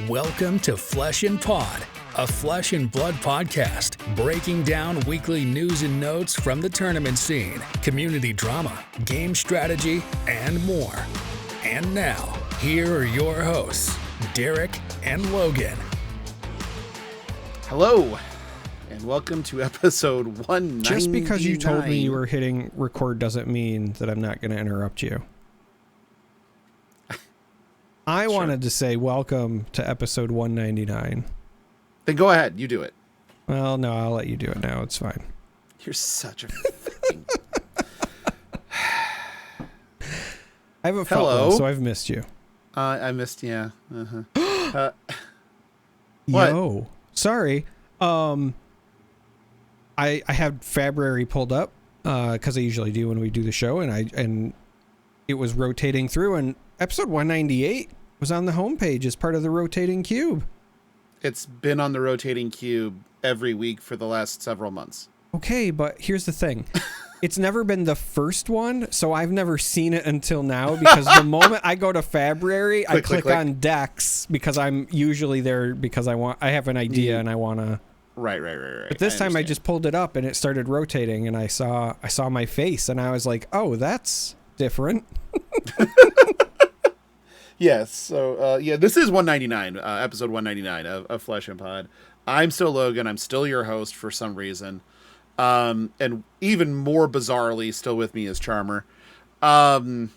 Welcome to Flesh and Pod, a flesh and blood podcast, breaking down weekly news and notes from the tournament scene, community drama, game strategy, and more. And now, here are your hosts, Darick and Logan. Hello, and welcome to episode 199. Just because you told me you were hitting record doesn't mean that I'm not going to interrupt you. I wanted to say welcome to episode 199. Then go ahead, you do it. Well, no, I'll let you do it now. It's fine. You're such a fucking... I have a phone, so I've missed you. I missed, yeah. Yo, sorry. I had February pulled up because I usually do when we do the show, and it was rotating through, and episode 198 was on the homepage as part of the rotating cube. It's been on the rotating cube every week for the last several months. Okay, but here's the thing. It's never been the first one, so I've never seen it until now, because the moment I go to February, I click on Dex because I'm usually there because I have an idea and I want to. Right. But this time I just pulled it up and it started rotating, and I saw my face and I was like, "Oh, that's different." Yes. So, this is 199, episode 199 of Flesh and Pod. I'm still Logan. I'm still your host for some reason. And even more bizarrely, still with me is Charmer. This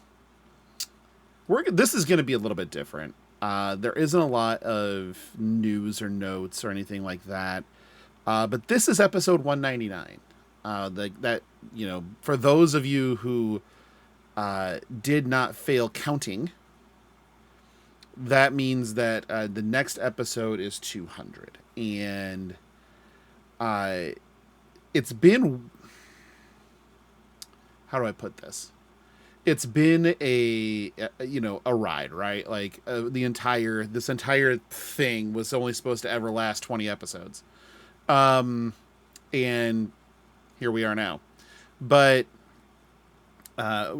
is going to be a little bit different. There isn't a lot of news or notes or anything like that. But this is episode 199. For those of you who did not fail counting, that means that the next episode is 200. And it's been, how do I put this? It's been a ride, right? Like this entire thing was only supposed to ever last 20 episodes. And here we are now. But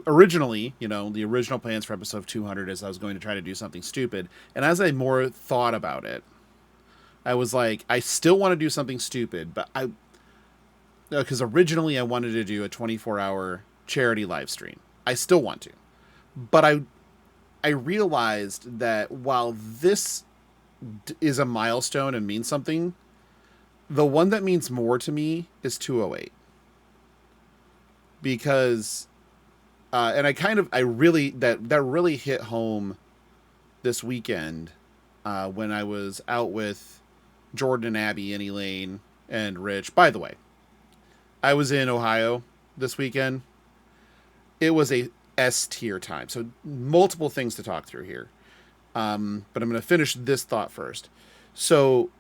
originally, the original plans for episode 200 is I was going to try to do something stupid. And as I more thought about it, I was like, I still want to do something stupid, but because originally I wanted to do a 24-hour charity live stream. I still want to. But I realized that while this is a milestone and means something, the one that means more to me is 208. Because that really hit home this weekend when I was out with Jordan and Abby and Elaine and Rich. By the way, I was in Ohio this weekend. It was a S-tier time. So multiple things to talk through here. But I'm going to finish this thought first. So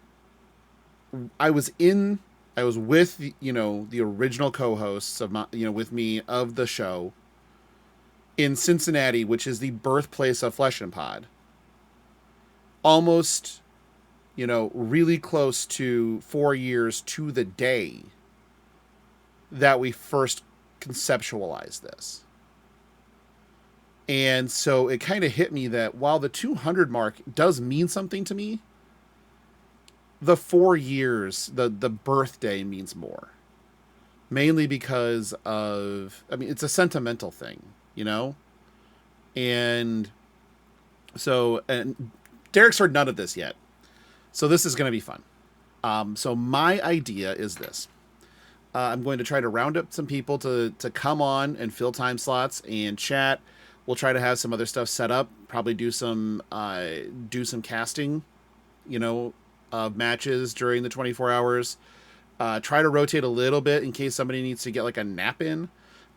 I was with, the original co-hosts of with me of the show in Cincinnati, which is the birthplace of Flesh and Pod. Almost, really close to 4 years to the day that we first conceptualized this. And so it kind of hit me that while the 200 mark does mean something to me, the 4 years, the birthday means more. Mainly because it's a sentimental thing, And so, and Derek's heard none of this yet. So this is going to be fun. So my idea is this. I'm going to try to round up some people to come on and fill time slots and chat. We'll try to have some other stuff set up. Probably do some casting, of matches during the 24 hours. Try to rotate a little bit in case somebody needs to get like a nap in.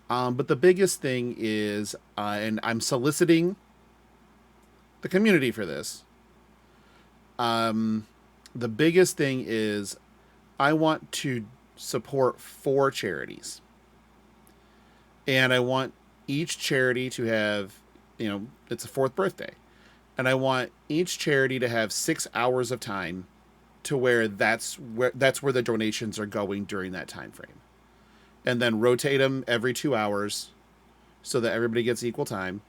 But the biggest thing is, and I'm soliciting the community for this. The biggest thing is I want to support 4 charities. And I want each charity to have, it's a 4th birthday. And I want each charity to have 6 hours of time to where that's where the donations are going during that time frame. And then rotate them every 2 hours so that everybody gets equal time.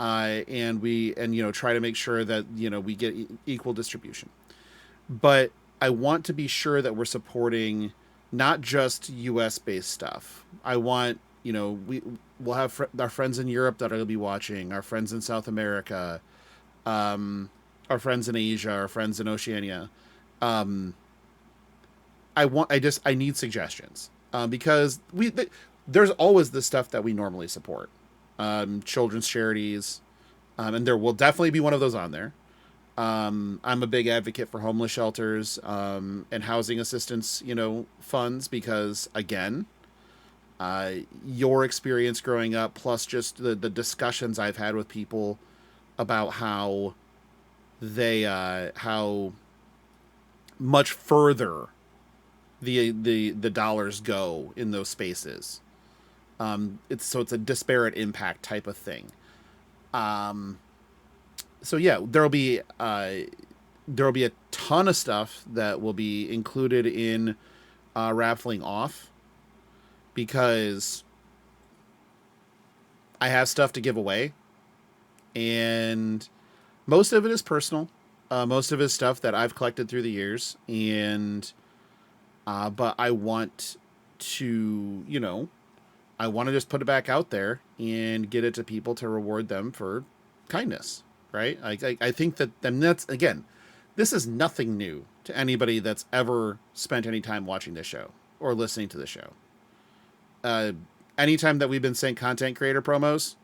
and try to make sure that we get equal distribution. But I want to be sure that we're supporting not just U.S. based stuff. I want we'll have our friends in Europe that will be watching, our friends in South America, our friends in Asia, our friends in Oceania. I need suggestions because there's always the stuff that we normally support, children's charities, and there will definitely be one of those on there. I'm a big advocate for homeless shelters and housing assistance, funds, because again, your experience growing up, plus just the discussions I've had with people about how how much further the dollars go in those spaces. It's a disparate impact type of thing. So yeah, there'll be a ton of stuff that will be included in raffling off, because I have stuff to give away, and most of it is personal. Most of it is stuff that I've collected through the years, and but I want to, I want to just put it back out there and get it to people to reward them for kindness, right? I think that's, again, this is nothing new to anybody that's ever spent any time watching this show or listening to the show. Anytime that we've been saying content creator promos,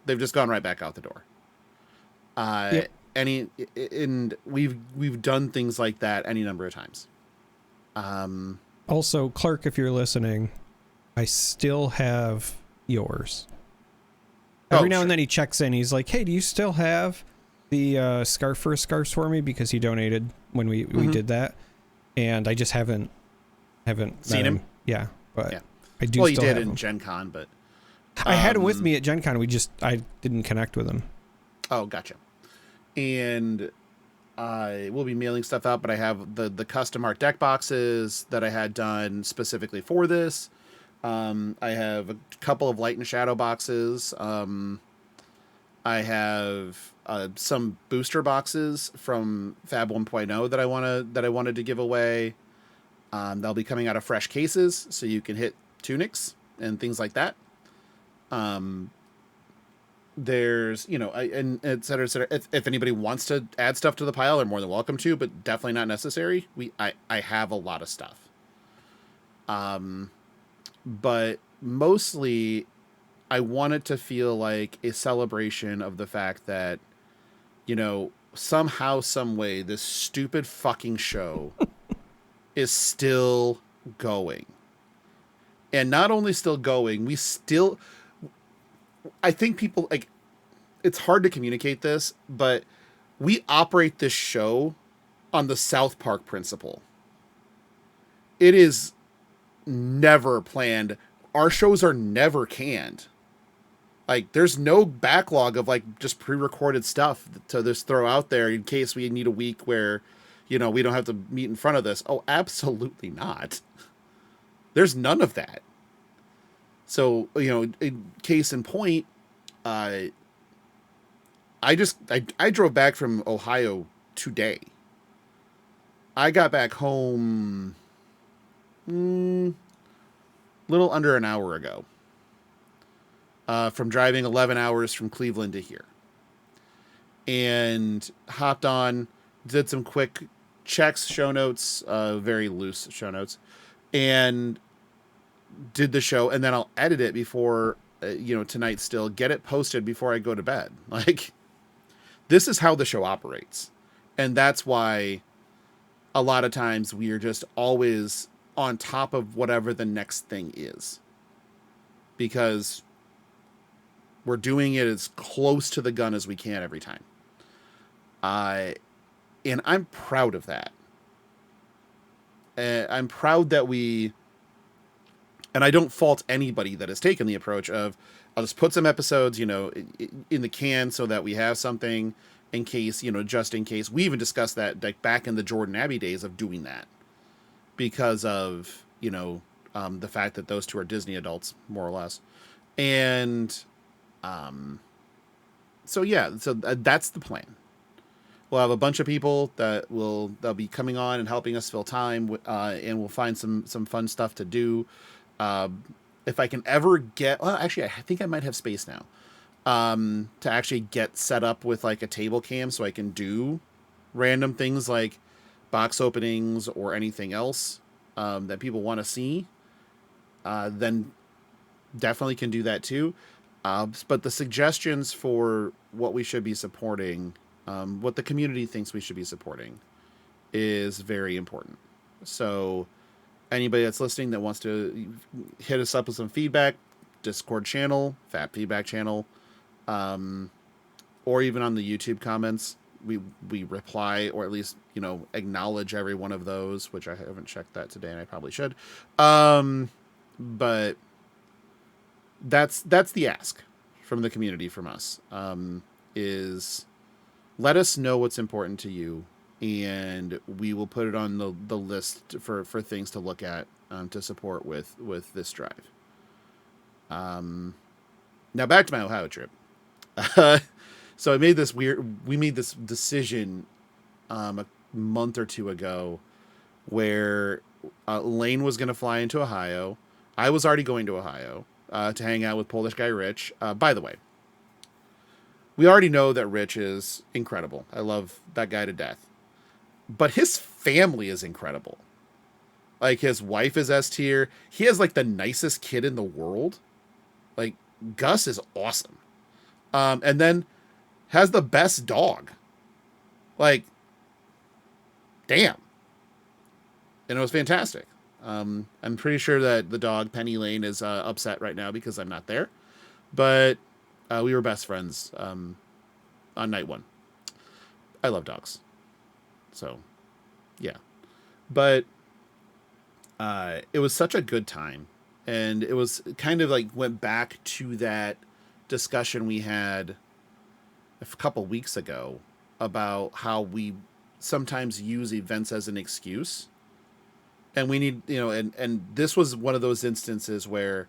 they've just gone right back out the door. Yep. And we've done things like that any number of times. Also, Clark, if you're listening, I still have yours. Every now and then he checks in. He's like, "Hey, do you still have the scarf for me?" Because he donated when we did that, and I just haven't seen him. Yeah, but yeah. I do. Well, still you did have in him. Gen Con, but I had him with me at Gen Con. I didn't connect with him. Oh, gotcha. And I will be mailing stuff out, but I have the custom art deck boxes that I had done specifically for this. I have a couple of light and shadow boxes. I have some booster boxes from Fab 1.0 that I wanted to give away. They'll be coming out of fresh cases, so you can hit tunics and things like that. There's, and et cetera, et cetera. If anybody wants to add stuff to the pile, they're more than welcome to, but definitely not necessary. I have a lot of stuff. But mostly I want it to feel like a celebration of the fact that, somehow, some way, this stupid fucking show is still going. And not only still going, I think people, like, it's hard to communicate this, but we operate this show on the South Park principle. It is never planned. Our shows are never canned. Like, there's no backlog of, like, just pre-recorded stuff to just throw out there in case we need a week where, we don't have to meet in front of this. Oh, absolutely not. There's none of that. So, case in point, I drove back from Ohio today. I got back home little under an hour ago, from driving 11 hours from Cleveland to here, and hopped on, did some quick checks, show notes, very loose show notes, and did the show, and then I'll edit it before, tonight, still get it posted before I go to bed. Like, this is how the show operates. And that's why a lot of times we are just always on top of whatever the next thing is, because we're doing it as close to the gun as we can every time. And I'm proud of that. I'm proud that and I don't fault anybody that has taken the approach of, I'll just put some episodes, in the can so that we have something in case, just in case. We even discussed that, like, back in the Jordan Abbey days of doing that, because of, the fact that those two are Disney adults, more or less. And So yeah, so that's the plan. We'll have a bunch of people they'll be coming on and helping us fill time, and we'll find some fun stuff to do. If I can ever get, well, actually, I think I might have space now, to actually get set up with like a table cam so I can do random things like box openings or anything else that people want to see. Then definitely can do that too. But the suggestions for what we should be supporting, what the community thinks we should be supporting, is very important. So anybody that's listening that wants to hit us up with some feedback, Discord channel, Fat Feedback channel, or even on the YouTube comments, we reply, or at least, acknowledge every one of those, which I haven't checked that today and I probably should. But that's the ask from the community, from us, is let us know what's important to you, and we will put it on the list for things to look at, to support with this drive. Now back to my Ohio trip. So we made this decision a month or two ago where Lane was going to fly into Ohio. I was already going to Ohio to hang out with Polish guy Rich. By the way, we already know that Rich is incredible. I love that guy to death. But his family is incredible. Like, his wife is S tier. He has like the nicest kid in the world. Like, Gus is awesome. And then has the best dog. Like, damn. And it was fantastic. I'm pretty sure that the dog, Penny Lane, is upset right now because I'm not there. But we were best friends on night one. I love dogs. So, yeah. But it was such a good time. And it was kind of like went back to that discussion we had a couple weeks ago about how we sometimes use events as an excuse. And we need, and this was one of those instances where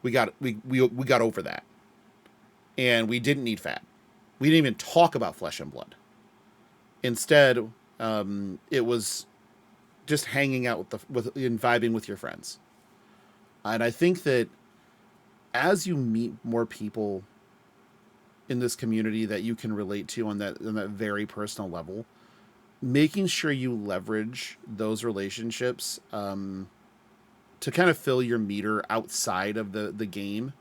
we got over that. And we didn't need fat. We didn't even talk about flesh and blood. Instead, it was just hanging out and vibing with your friends. And I think that as you meet more people in this community that you can relate to on that very personal level, making sure you leverage those relationships to kind of fill your meter outside of the game,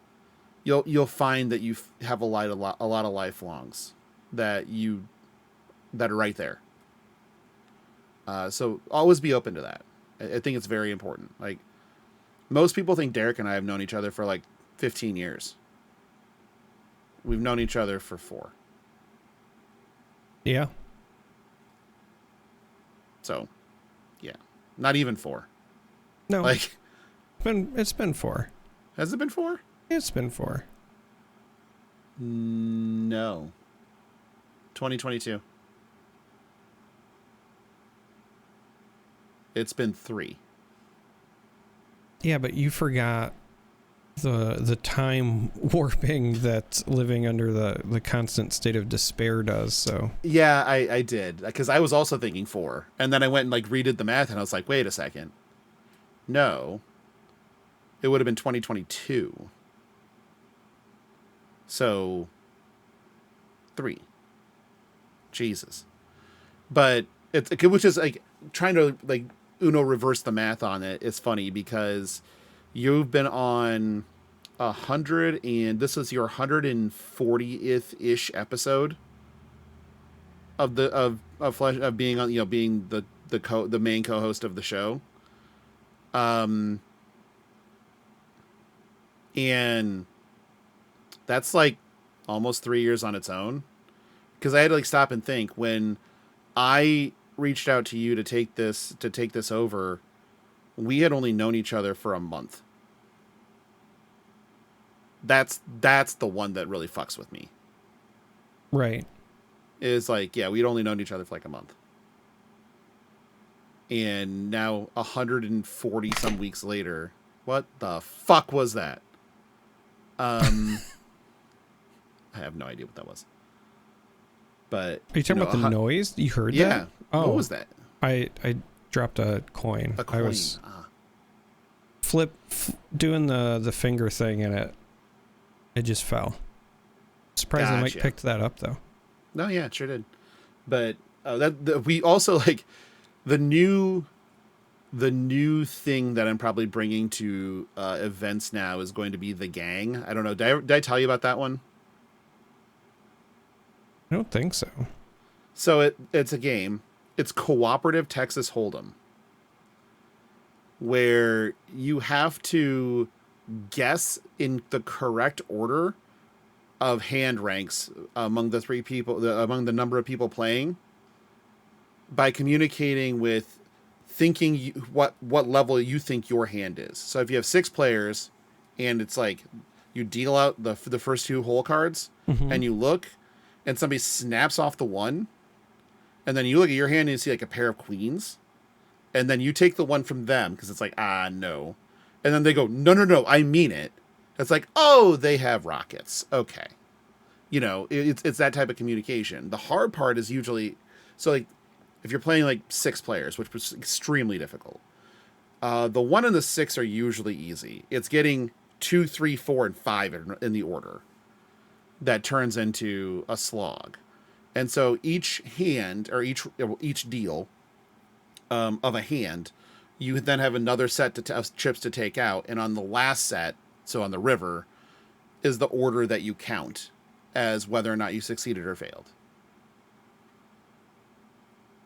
you'll find that you have a lot of lifelongs that are right there. So always be open to that. I think it's very important. Like, most people think Darick and I have known each other for like 15 years. We've known each other for 4. Yeah. So, yeah, not even 4. No, like, it's been 4. Has it been 4? It's been 4. No. 2022. It's been 3. Yeah, but you forgot the time warping that living under the constant state of despair does. So yeah, I did, because I was also thinking 4, and then I went and like redid the math, and I was like, wait a second, no, it would have been 2022. So 3. Jesus. But which is like trying to like Uno reverse the math on it. It's funny because you've been on 100, and this is your 140th ish episode of being on, being the main co-host of the show. And that's like almost 3 years on its own, because I had to like stop and think. When I reached out to you to take this over, we had only known each other for a month. That's the one that really fucks with me. Right. Is like, yeah, we'd only known each other for like a month. And now 140 some weeks later, what the fuck was that? I have no idea what that was. But are you talking about the noise? You heard that? Yeah. Oh, what was that? I dropped a coin. A coin. I was doing the finger thing, and it just fell. Surprised Mike picked that up though. No, yeah, it sure did. But we also like the new thing that I'm probably bringing to events now is going to be the gang. I don't know. Did I tell you about that one? I don't think so. So it's a game. It's cooperative Texas Hold'em, where you have to guess in the correct order of hand ranks among the three people, among the number of people playing, by communicating with thinking what level you think your hand is. So if you have 6 players, and it's like you deal out the first 2 hole cards, and you look, and somebody snaps off the 1, and then you look at your hand and you see like a pair of queens, and then you take the 1 from them because it's like, no, and then they go, no, I mean it. It's like, oh, they have rockets. Okay. It's that type of communication. The hard part is usually, so like, if you're playing like 6 players, which was extremely difficult, the 1 and the 6 are usually easy. It's getting 2, 3, 4, and 5 in the order that turns into a slog. And so each hand, or each deal of a hand, you then have another set of chips to take out. And on the last set, so on the river, is the order that you count as whether or not you succeeded or failed.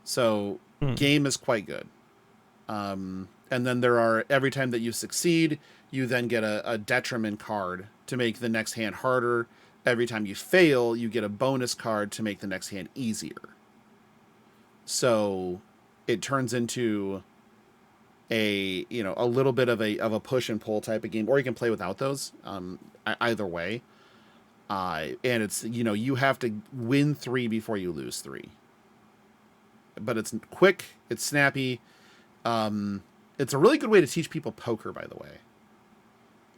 So game is quite good. And then there are, every time that you succeed, you then get a detriment card to make the next hand harder. Every time you fail, you get a bonus card to make the next hand easier. So it turns into a little bit of a push and pull type of game, or you can play without those. Either way. And it's, you have to win 3 before you lose 3. But it's quick, it's snappy. It's a really good way to teach people poker, by the way,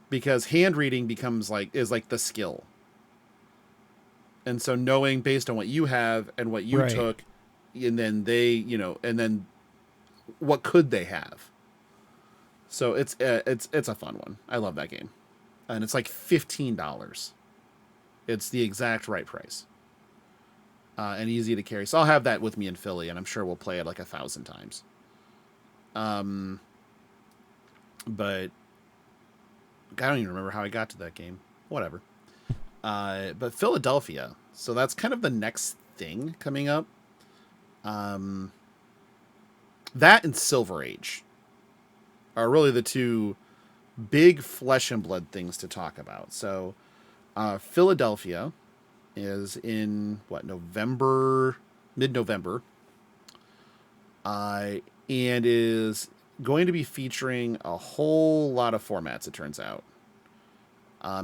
because hand reading is like the skill. And so knowing based on what you have and what you took, and then they, and then what could they have? So it's a fun one. I love that game. And it's like $15. It's the exact right price. And easy to carry. So I'll have that with me in Philly, and I'm sure we'll play it like 1,000 times. But I don't even remember how I got to that game. Whatever. But Philadelphia. So that's kind of the next thing coming up. That and Silver Age are really the 2 big flesh and blood things to talk about. So Philadelphia is in mid-November, and is going to be featuring a whole lot of formats, it turns out,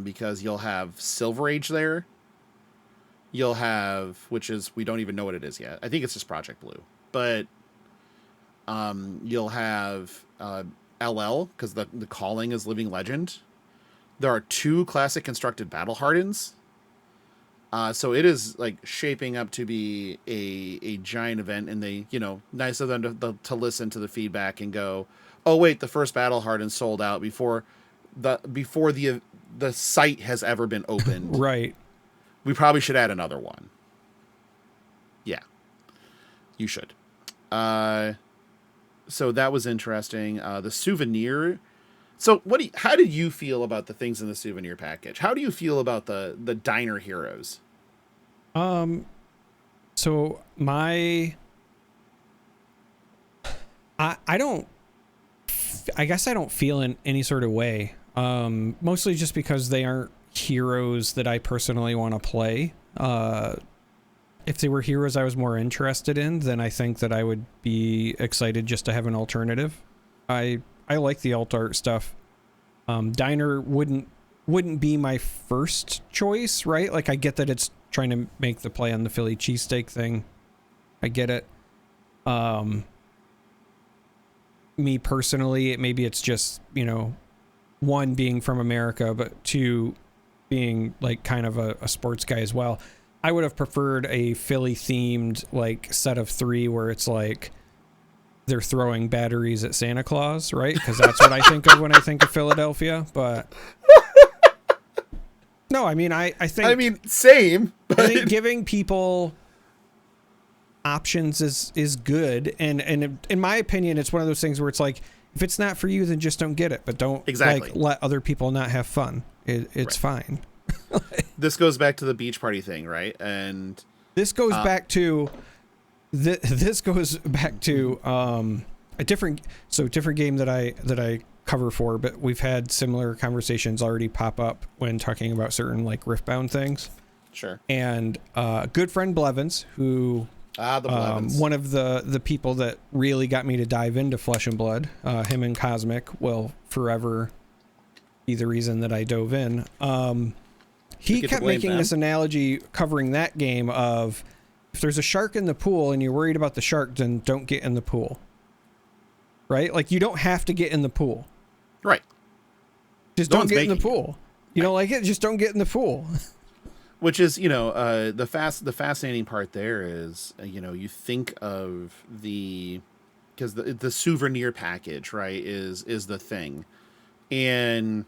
because you'll have Silver Age there. You'll have, which is, we don't even know what it is yet. I think it's just Project Blue, but you'll have LL, because the calling is Living Legend. There are 2 classic constructed battle hardens. So it is like shaping up to be a giant event, and they, nice of them to listen to the feedback and go, oh wait, the first battle harden sold out before the site has ever been opened. Right. We probably should add another one. Yeah, you should. So that was interesting. The souvenir. So how did you feel about the things in the souvenir package? How do you feel about the diner heroes? So I guess I don't feel in any sort of way. Mostly just because they aren't heroes that I personally want to play. If they were heroes I was more interested in, then I think that I would be excited just to have an alternative. I like the alt art stuff. Diner wouldn't be my first choice, right? Like, I get that it's trying to make the play on the Philly cheesesteak thing. I get it. Me personally, maybe it's just, 1, being from America, but 2, being like kind of a sports guy as well. I would have preferred a Philly themed like set of 3 where it's like they're throwing batteries at Santa Claus, right? Because that's what I think of when I think of Philadelphia. But no, I mean, I think same. But I think giving people options is good, and in my opinion, it's one of those things where it's like, if it's not for you, then just don't get it, but don't like let other people not have fun. It's fine. This goes back to the beach party thing, right? And this goes back to a different game that I cover for, but we've had similar conversations already pop up when talking about certain like Riftbound things. Sure. And good friend Blevins, who the Blevins. One of the people that really got me to dive into Flesh and Blood, him and Cosmic will forever be the reason that I dove in. He kept making this analogy covering that game of, if there's a shark in the pool and you're worried about the shark, then don't get in the pool. Right? Like, you don't have to get in the pool. Right. Just don't get in the pool. You don't like it? Just don't get in the pool. Which is, the fascinating part there is, you think of because the souvenir package, right, is the thing. And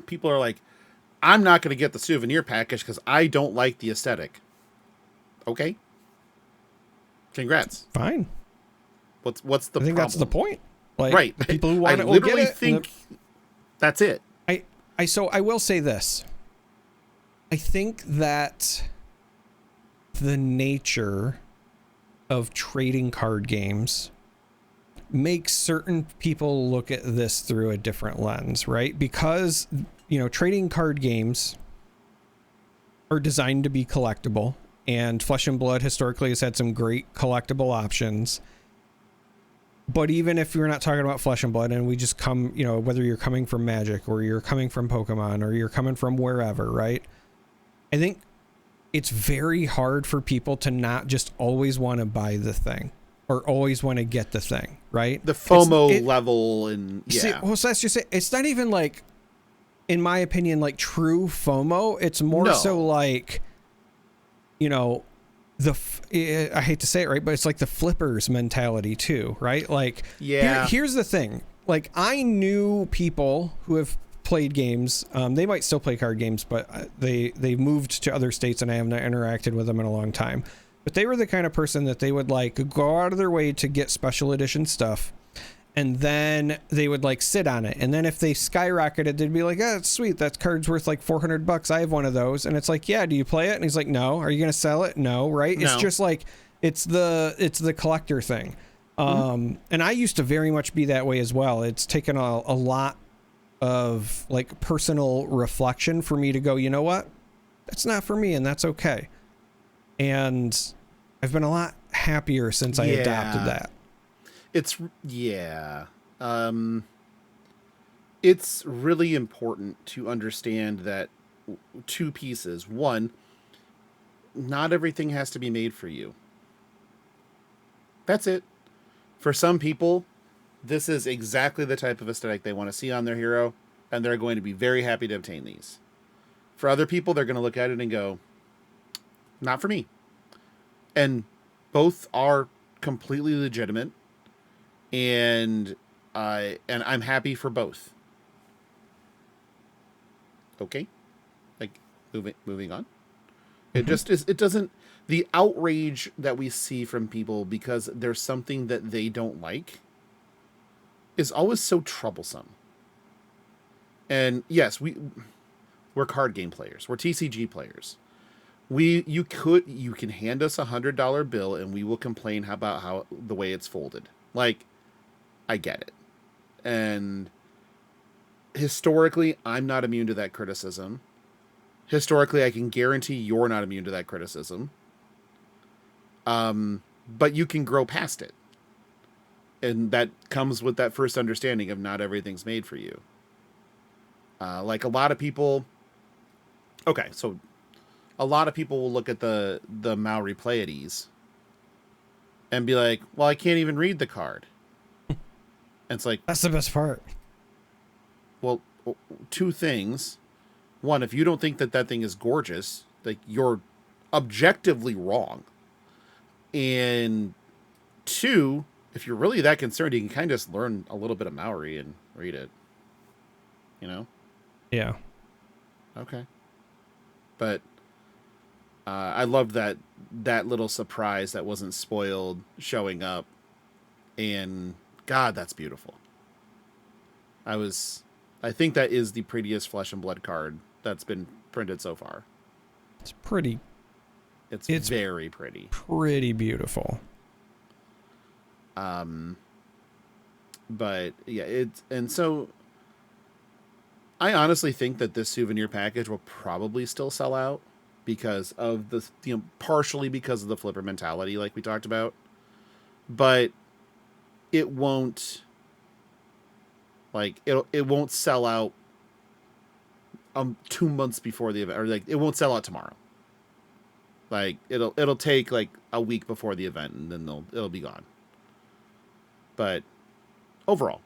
people are like, I'm not going to get the souvenir package because I don't like the aesthetic. Okay. Congrats. Fine. What's the problem? I think that's the point. Like, right. People who want it will literally get it. Think that's it. So I will say this. I think that the nature of trading card games makes certain people look at this through a different lens, right? Because, trading card games are designed to be collectible, and Flesh and Blood historically has had some great collectible options. But even if you're not talking about Flesh and Blood, and we just come, whether you're coming from Magic or you're coming from Pokemon or you're coming from wherever, right? I think it's very hard for people to not just always want to buy the thing or always want to get the thing, right? The FOMO level and yeah. See, well, so that's just it. It's not even like, in my opinion, like true FOMO. It's more so like, I hate to say it, right, but it's like the flippers mentality too, right? Like, here's the thing. Like, I knew people who have played games. They might still play card games, but they moved to other states and I have not interacted with them in a long time. But they were the kind of person that they would like go out of their way to get special edition stuff, and then they would like sit on it. And then if they skyrocketed, they'd be like, "Oh, it's sweet. That card's worth like $400. I have one of those." And it's like, "Yeah, do you play it?" And he's like, "No." "Are you going to sell it?" "No." Right? No. It's just like, it's the collector thing. And I used to very much be that way as well. It's taken a lot of like personal reflection for me to go, you know what? That's not for me, and that's okay. And I've been a lot happier since I adopted that. It's it's really important to understand that two pieces. One, not everything has to be made for you. That's it. For some people, this is exactly the type of aesthetic they want to see on their hero, and they're going to be very happy to obtain these. For other people, they're going to look at it and go, not for me. And both are completely legitimate, and I'm happy for both. Okay? Like, moving on. It just is, it doesn't, the outrage that we see from people because there's something that they don't like is always so troublesome. And yes, we're card game players. We're TCG players. You can hand us $100 bill and we will complain about how the way it's folded. Like, I get it. And historically, I'm not immune to that criticism. Historically, I can guarantee you're not immune to that criticism. But you can grow past it. And that comes with that first understanding of not everything's made for you. Like a lot of people... Okay, so a lot of people will look at the Maori Pleiades and be like, well, I can't even read the card. And it's like... That's the best part. Well, two things. One, if you don't think that thing is gorgeous, like, you're objectively wrong. And 2, if you're really that concerned, you can kind of just learn a little bit of Maori and read it. You know? Yeah. Okay. But I love that little surprise that wasn't spoiled showing up. And God, that's beautiful. I think that is the prettiest Flesh and Blood card that's been printed so far. It's pretty. It's very pretty. Pretty beautiful. But yeah, so I honestly think that this souvenir package will probably still sell out because of the, partially because of the flipper mentality, like we talked about, but it won't, it won't sell out 2 months before the event, or it won't sell out tomorrow. It'll take a week before the event, and then it'll be gone. But overall,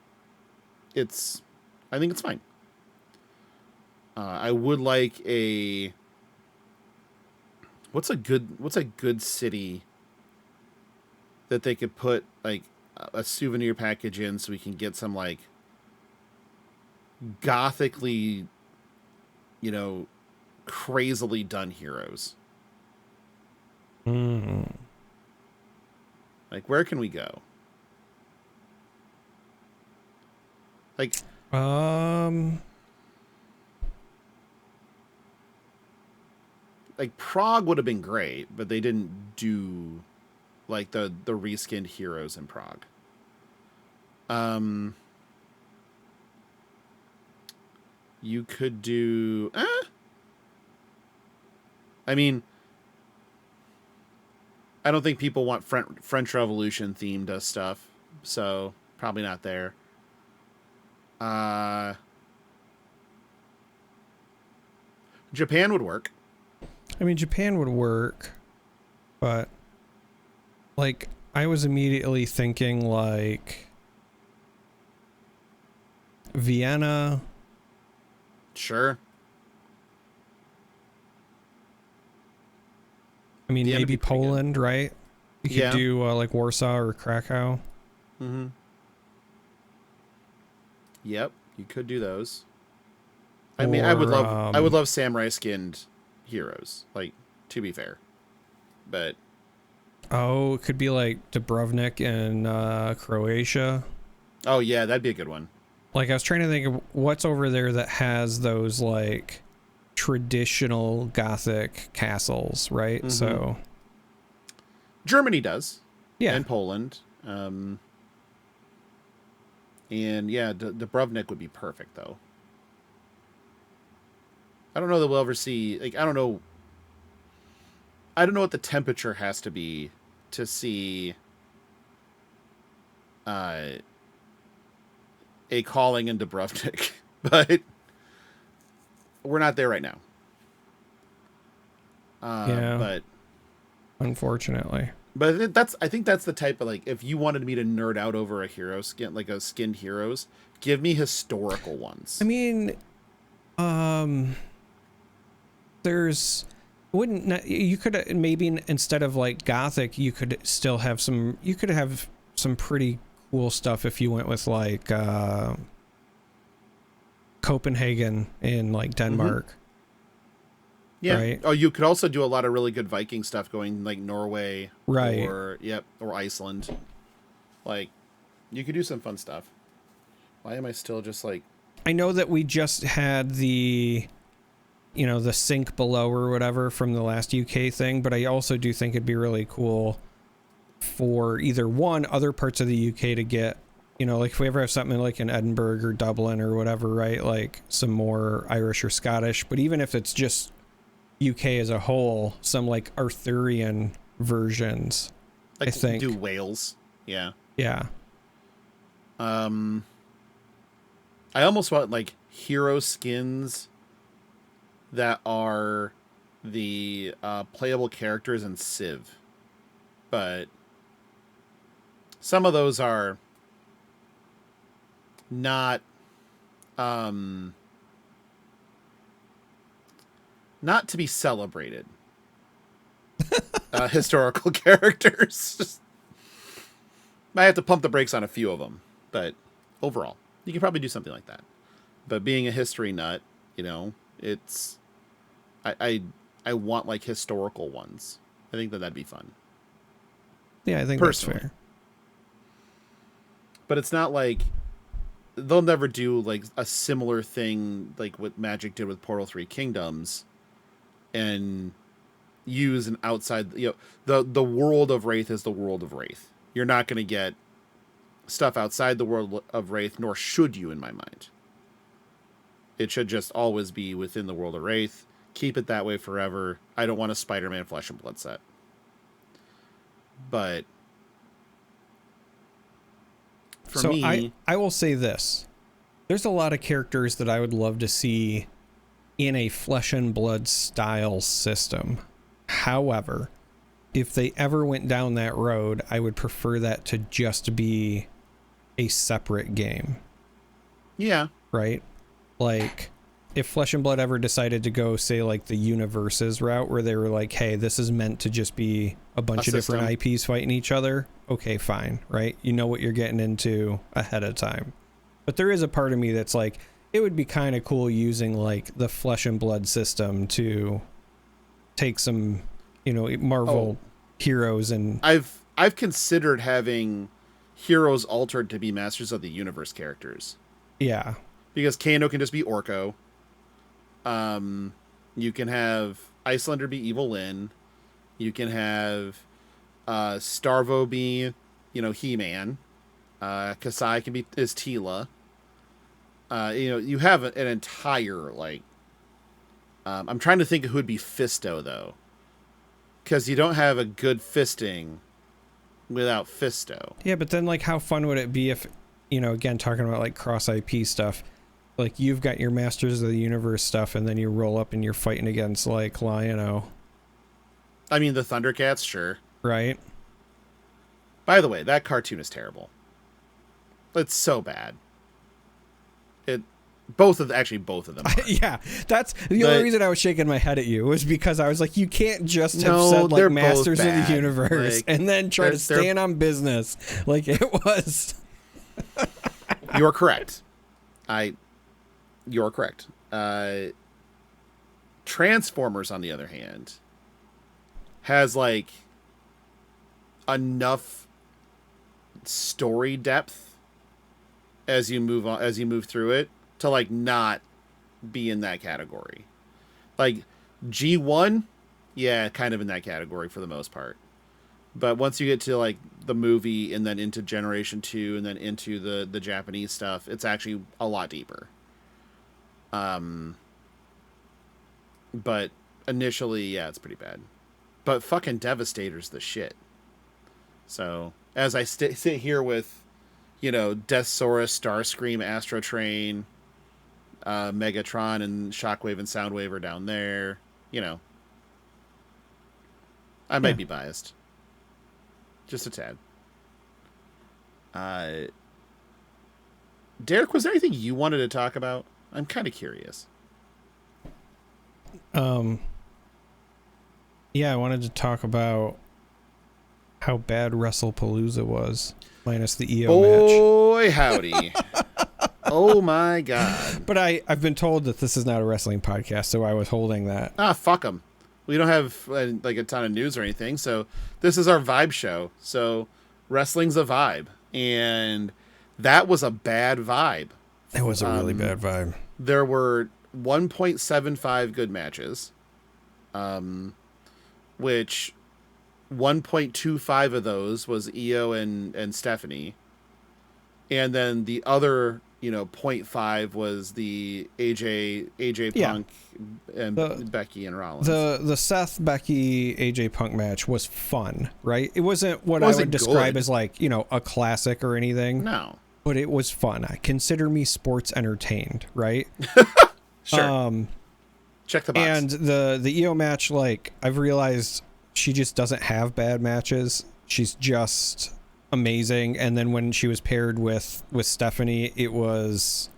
I think it's fine. I would like what's a good city that they could put a souvenir package in so we can get some gothically, crazily done heroes. Where can we go? Prague would have been great, but they didn't do the reskinned heroes in Prague. You could do I mean, I don't think people want French Revolution themed stuff, so probably not there. Japan would work. I mean, Japan would work, but I was immediately thinking Vienna. Sure. I mean, maybe Poland, right? You could do Warsaw or Krakow. Mm-hmm. Yep, you could do those. I mean, I would love samurai skinned heroes, to be fair. But it could be Dubrovnik in Croatia. Oh yeah, that'd be a good one. I was trying to think of what's over there that has those traditional Gothic castles, right? Mm-hmm. So Germany does. Yeah. And Poland. And yeah, Dubrovnik would be perfect though. I don't know that we'll ever see, I don't know what the temperature has to be to see a calling in Dubrovnik, but we're not there right now. But unfortunately, I think that's the type of if you wanted me to nerd out over a hero skin, a skinned heroes, give me historical ones. I mean, you could maybe instead of Gothic, you could still have some pretty cool stuff if you went with Copenhagen in Denmark. Mm-hmm. Yeah. Right? Oh, you could also do a lot of really good Viking stuff going Norway, right? Or Iceland. You could do some fun stuff. Why am I still just I know that we just had the sink below or whatever from the last UK thing, but I also do think it'd be really cool for either other parts of the UK to get, if we ever have something in Edinburgh or Dublin or whatever, right? Some more Irish or Scottish, but even if it's just UK as a whole, some Arthurian versions, I think. Do Wales. Yeah. Yeah. I almost want hero skins that are the playable characters in Civ, but some of those are not to be celebrated. historical characters. Just, I have to pump the brakes on a few of them, but overall, you can probably do something like that. But being a history nut, it's I want like historical ones. I think that'd be fun. Yeah, I think personally. That's fair. But it's not like they'll never do like a similar thing like what Magic did with Portal 3 Kingdoms and use an outside, the world of Wraith is the world of Wraith. You're not going to get stuff outside the world of Wraith, nor should you, in my mind. It should just always be within the world of Wraith. Keep it that way forever. I don't want a Spider-Man Flesh and Blood set. But for me, I will say this. There's a lot of characters that I would love to see in a Flesh and Blood style system. However, if they ever went down that road, I would prefer that to just be a separate game. Yeah. Right? Like, if Flesh and Blood ever decided to go, say, like the Universes route, where they were like, hey, this is meant to just be a bunch of different IPs fighting each other, okay, fine, right? You know what you're getting into ahead of time. But there is a part of me that's like, it would be kind of cool using, like, the Flesh and Blood system to take some, Marvel heroes and... I've considered having heroes altered to be Masters of the Universe characters. Yeah. Because Kano can just be Orko. You can have Icelander be Evil Lyn. You can have Starvo be, He-Man. Kasai can be is Tila. You have an entire I'm trying to think of who would be Fisto though, because you don't have a good fisting without Fisto. Yeah, but then how fun would it be if, again talking about cross IP stuff. Like, you've got your Masters of the Universe stuff, and then you roll up and you're fighting against, Lion-O. I mean, the Thundercats, sure. Right? By the way, that cartoon is terrible. It's so bad. Both of them are. Yeah, that's the only reason I was shaking my head at you was because I was like, you can't just have said, Masters of the Universe and then try to stand on business like it was. You're correct. You're correct. Transformers, on the other hand, has enough story depth as you move through it to not be in that category. G1, yeah, kind of in that category for the most part. But once you get to the movie and then into Generation 2 and then into the Japanese stuff, it's actually a lot deeper. But initially, yeah, it's pretty bad. But fucking Devastator's the shit. So as I sit here with, Deathsaurus, Starscream, Astro Train, Megatron, and Shockwave and Soundwave are down there, I might be biased. Just a tad. Darick, was there anything you wanted to talk about? I'm kind of curious. Yeah, I wanted to talk about how bad WrestlePalooza was, minus the EO match. Boy, howdy. Oh, my God. But I've been told that this is not a wrestling podcast, so I was holding that. Fuck them. We don't have a ton of news or anything, so this is our vibe show. So wrestling's a vibe, and that was a bad vibe. It was a really bad vibe. There were 1.75 good matches, which 1.25 of those was Io and Stephanie, and then the other 0.5 was the AJ Punk and Becky and Rollins. The Seth, Becky, AJ Punk match was fun, right? It wasn't what I would describe as a classic or anything. No. But it was fun. I consider me sports entertained, right? Sure. Check the box. And the Io match, I've realized she just doesn't have bad matches. She's just amazing. And then when she was paired with Stephanie, it was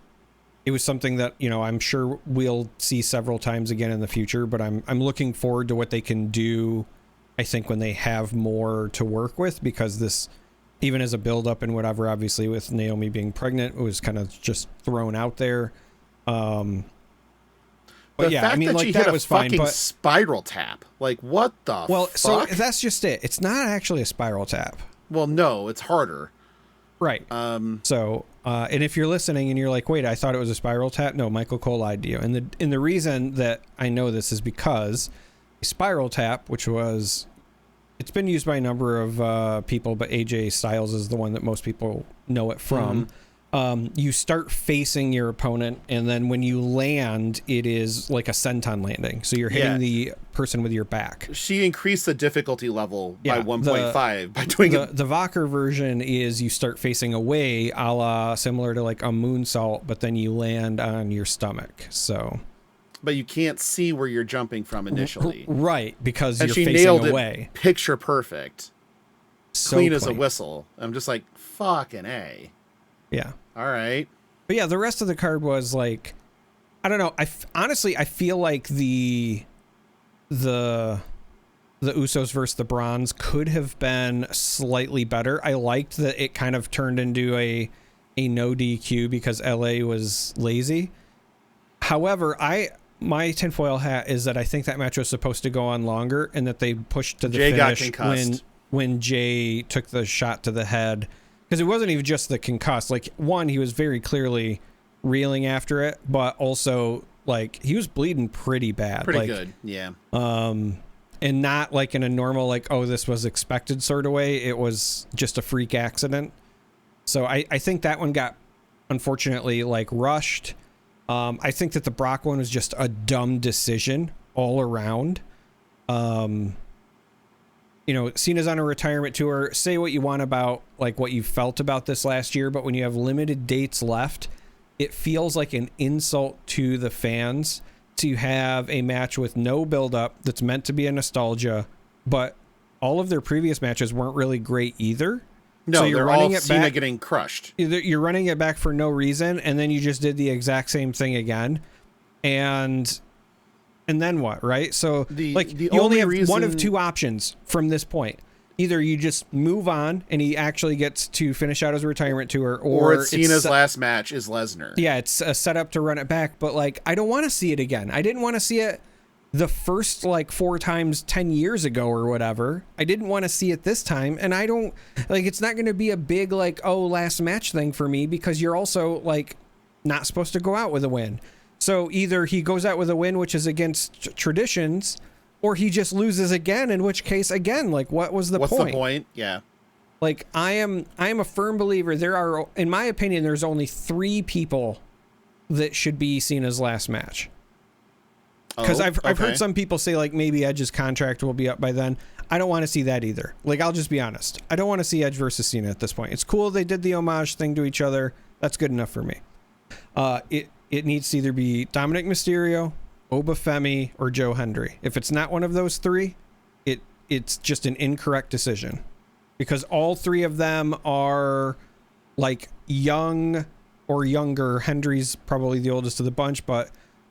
something that I'm sure we'll see several times again in the future. But I'm looking forward to what they can do I think when they have more to work with, because this, even as a build-up and whatever, obviously with Naomi being pregnant, it was kind of just thrown out there. But yeah, fact I mean, that like she that hit was a fine. fucking But spiral tap. Like, what the fuck? so that's just it. It's not actually a spiral tap. Well, no, it's harder. Right. So, and if you're listening and you're like, wait, I thought it was a spiral tap. No, Michael Cole lied to you. And the reason that I know this is because a spiral tap, which was, it's been used by a number of people, but AJ Styles is the one that most people know it from. You start facing your opponent, and then when you land, it is like a senton landing. So you're hitting the person with your back. She increased the difficulty level by 1.5 by doing it. The Valkyr version is you start facing away, a la similar to like a moonsault, but then you land on your stomach. So, but you can't see where you're jumping from initially, right? Because and you're she facing nailed away. It picture perfect, So clean as a whistle. I'm just like, fucking A. Yeah. All right. But yeah, the rest of the card was like, I don't know. Honestly, I feel like the Usos versus the Bronze could have been slightly better. I liked that it kind of turned into a no DQ because LA was lazy. However, my tinfoil hat is that I think that match was supposed to go on longer, and that they pushed to the Jay got finish concussed. when Jay took the shot to the head. Because it wasn't even just the concussed. Like, one, he was very clearly reeling after it, but also, like, he was bleeding pretty bad. Pretty like, good, yeah. And not, like, in a normal, like, oh, this was expected sort of way. It was just a freak accident. So I think that one got, unfortunately, like, rushed. I think that the Brock one was just a dumb decision all around. You know, Cena's on a retirement tour. Say what you want about like what you felt about this last year, but when you have limited dates left, it feels like an insult to the fans to have a match with no build-up that's meant to be a nostalgia, but all of their previous matches weren't really great either. No, so you're they're running all it Cena back, getting crushed. You're running it back for no reason, and then you just did the exact same thing again, and then what, right? So The you only have reason... one of two options from this point. Either you just move on and he actually gets to finish out his retirement tour, or it's Cena's last match is Lesnar. Yeah, it's a setup to run it back, but like, I don't want to see it again. I didn't want to see it the first like 4 times 10 years ago or whatever. I didn't want to see it this time, and I don't like, it's not going to be a big like, oh, last match thing for me, because you're also like not supposed to go out with a win. So either he goes out with a win, which is against traditions, or he just loses again, in which case, again, like, what was the point? What's the point? Yeah. Like, I am a firm believer. There are, in my opinion, there's only 3 people that should be Cena's last match. Because I've heard some people say, like, maybe Edge's contract will be up by then. I don't want to see that either. Like, I'll just be honest. I don't want to see Edge versus Cena at this point. It's cool they did the homage thing to each other. That's good enough for me. It needs to either be Dominic Mysterio, Oba Femi, or Joe Hendry. If it's not one of those 3, it's just an incorrect decision, because all 3 of them are like young or younger. Hendry's probably the oldest of the bunch, but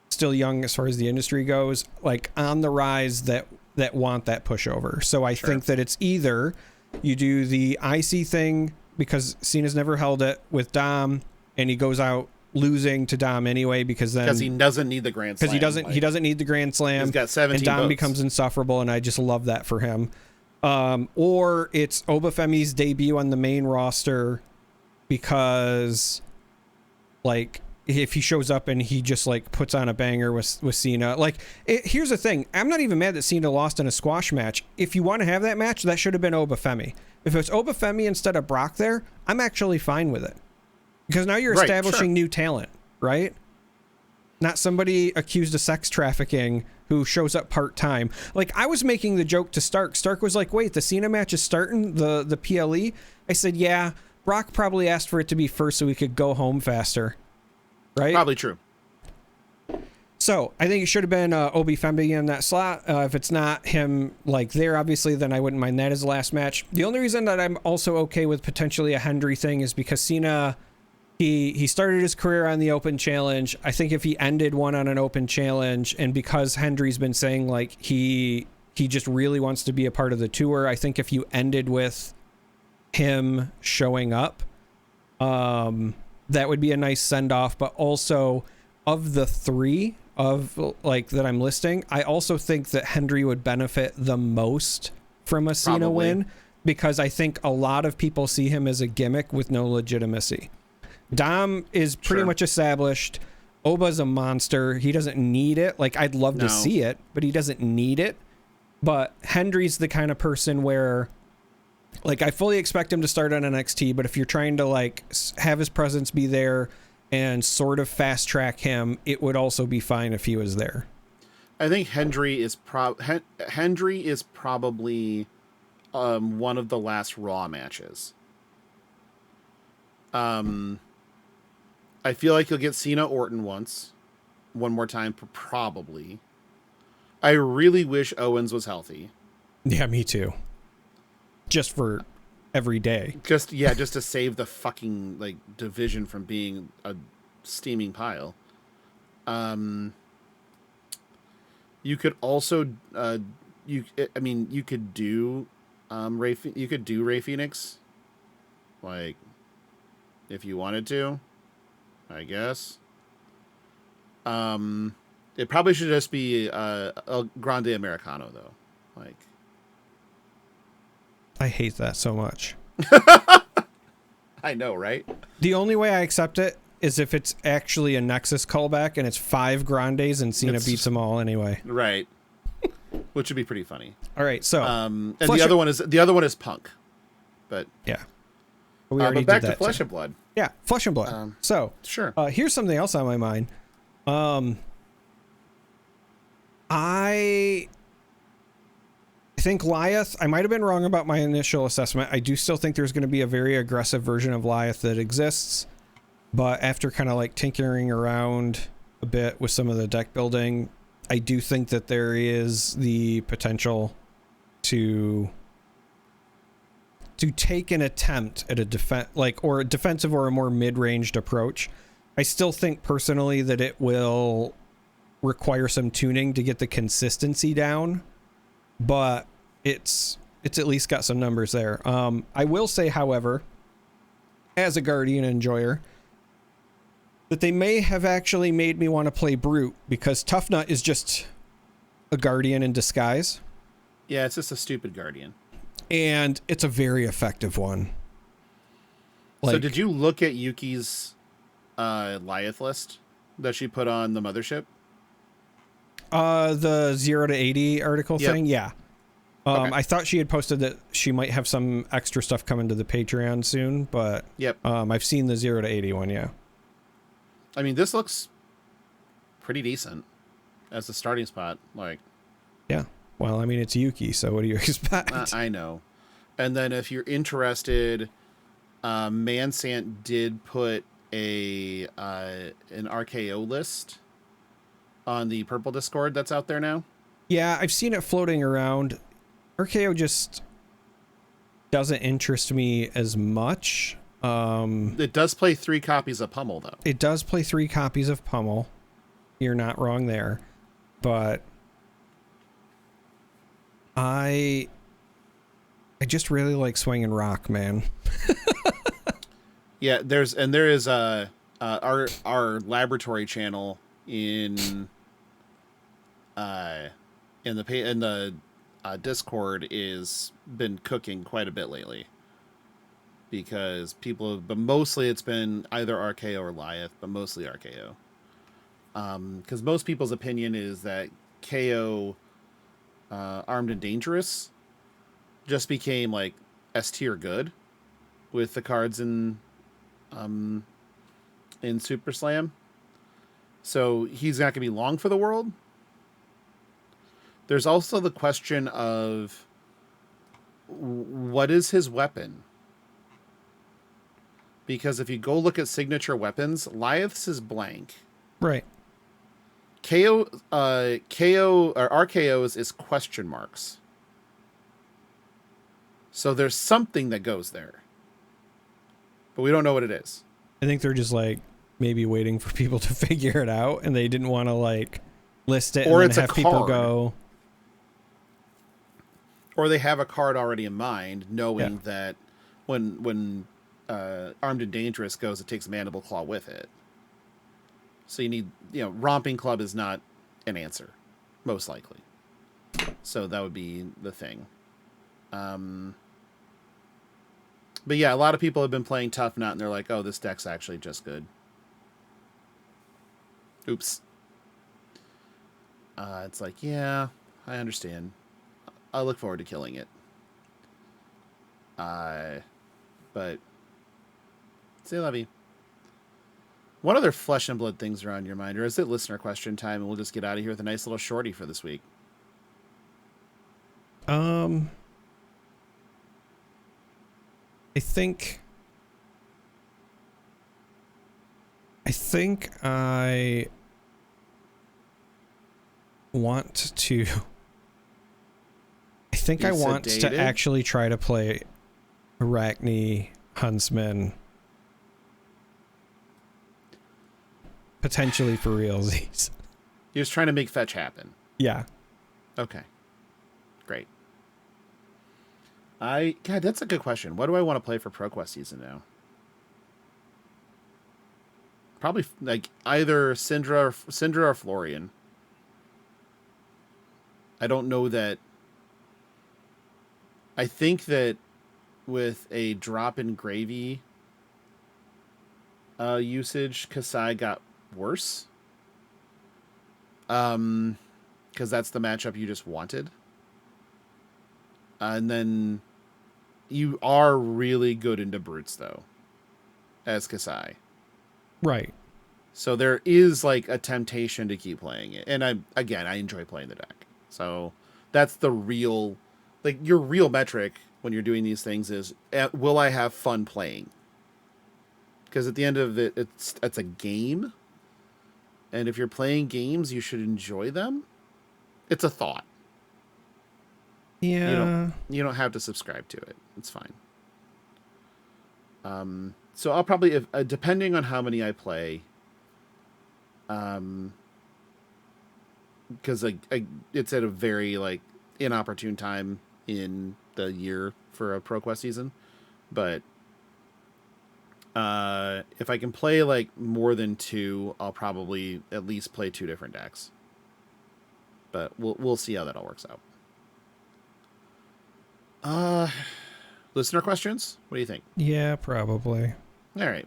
still young as far as the industry goes, like on the rise, that want that pushover. So I think that it's either you do the IC thing, because Cena's never held it, with Dom, and he goes out losing to Dom anyway, because he doesn't need the Grand Slam. Because he doesn't need the Grand Slam. He's got 17 and Dom votes. becomes insufferable, and I just love that for him. Or it's Oba Femi's debut on the main roster, because like if he shows up and he just like puts on a banger with Cena. Like, here's the thing, I'm not even mad that Cena lost in a squash match. If you want to have that match, that should have been Oba Femi. If it's Oba Femi instead of Brock there, I'm actually fine with it. Because now you're establishing new talent, right? Not somebody accused of sex trafficking who shows up part-time. Like, I was making the joke to Stark. Stark was like, wait, the Cena match is starting, the PLE? I said, yeah, Brock probably asked for it to be first so he could go home faster, right? Probably true. So I think it should have been Obi Femi in that slot. If it's not him like there, obviously, then I wouldn't mind that as the last match. The only reason that I'm also okay with potentially a Hendry thing is because Cena... He started his career on the Open Challenge. I think if he ended one on an Open Challenge, and because Hendry's been saying like he he just really wants to be a part of the tour. I think if you ended with him showing up, that would be a nice send off. But also, of the three of like that I'm listing, I also think that Hendry would benefit the most from a Cena win, because I think a lot of people see him as a gimmick with no legitimacy. Dom is pretty much established. Oba's a monster. He doesn't need it. Like, I'd love to see it, but he doesn't need it. But Hendry's the kind of person where, like, I fully expect him to start on NXT, but if you're trying to, like, have his presence be there and sort of fast track him, it would also be fine if he was there. I think Hendry is probably one of the last Raw matches. I feel like you'll get Cena Orton one more time, probably. I really wish Owens was healthy. Yeah, me too. Just for every day. Just to save the fucking like division from being a steaming pile. You could also you could do Rey Fenix, like, if you wanted to, I guess. It probably should just be El Grande Americano, though. Like, I hate that so much. I know, right? The only way I accept it is if it's actually a Nexus callback and it's 5 Grandes and Cena beats them all anyway. Right. Which would be pretty funny. All right, so and the other one is Punk. But yeah. We already but back did to Flesh and Blood. Yeah, Flesh and Blood. So sure. Here's something else on my mind. I think Liath, I might have been wrong about my initial assessment. I do still think there's going to be a very aggressive version of Liath that exists. But after kind of like tinkering around a bit with some of the deck building, I do think that there is the potential to take an attempt at a defensive or a more mid-ranged approach. I still think personally that it will require some tuning to get the consistency down, but it's at least got some numbers there. I will say, however, as a Guardian enjoyer, that they may have actually made me want to play Brute, because Tough Nut is just a Guardian in disguise. Yeah, it's just a stupid Guardian. And it's a very effective one. Like, so did you look at Yuki's Liath list that she put on the mothership? The 0 to 80 article thing? Yeah. Okay. I thought she had posted that she might have some extra stuff coming to the Patreon soon, but I've seen the 0 to 80 one, yeah. I mean, this looks pretty decent as a starting spot. Like, yeah. Well, I mean, it's Yuki, so what do you expect? I know. And then if you're interested, Mansant did put an RKO list on the Purple Discord that's out there now. Yeah, I've seen it floating around. RKO just doesn't interest me as much. It does play 3 copies of Pummel, though. It does play 3 copies of Pummel. You're not wrong there. But I just really like Swingin' Rock, man. Yeah, there is our laboratory channel in the Discord is been cooking quite a bit lately, because but mostly it's been either RKO or Liath, but mostly RKO. Because most people's opinion is that KO Armed and Dangerous just became like S tier good with the cards in Super Slam. So he's not going to be long for the world. There's also the question of what is his weapon? Because if you go look at signature weapons, Liath's is blank. Right. KO or RKO's is question marks. So there's something that goes there, but we don't know what it is. I think they're just like maybe waiting for people to figure it out, and they didn't want to like list it or and it's then have people go. Or they have a card already in mind, knowing that when Armed and Dangerous goes, it takes Mandible Claw with it. So you need, Romping Club is not an answer, most likely. So that would be the thing. But yeah, a lot of people have been playing Tough Nut, and they're like, oh, this deck's actually just good. Oops. It's like, yeah, I understand. I look forward to killing it. But say love you. What other flesh and blood things are on your mind? Or is it listener question time and we'll just get out of here with a nice little shorty for this week? I think I want to I want to actually try to play Arachne Huntsman potentially for realsies. You're just trying to make fetch happen. Yeah. Okay. Great. God, that's a good question. What do I want to play for ProQuest season now? Probably like either Syndra or Florian. I don't know that. I think that with a drop in gravy usage, Kasai got worse. Because that's the matchup you just wanted. And then you are really good into brutes, though, as Kasai. Right. So there is like a temptation to keep playing it. And I enjoy playing the deck. So that's the real, like your real metric when you're doing these things is, will I have fun playing? Because at the end of it, it's a game. And if you're playing games, you should enjoy them. It's a thought. Yeah. You don't have to subscribe to it. It's fine. So I'll probably, if depending on how many I play, because it's at a very like inopportune time in the year for a ProQuest season, but if I can play like more than 2, I'll probably at least play 2 different decks. But we'll see how that all works out. Listener questions? What do you think? Yeah, probably. All right.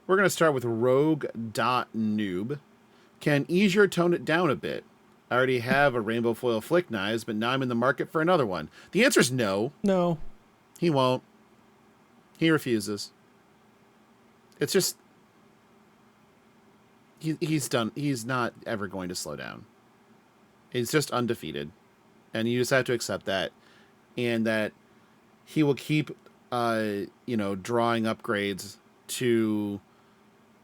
We're going to start with rogue.noob. Can Easier tone it down a bit? I already have a rainbow foil flick knives, but now I'm in the market for another one. The answer is no. No. He won't. He refuses. It's just... He's done. He's not ever going to slow down. He's just undefeated. And you just have to accept that. And that he will keep, drawing upgrades to,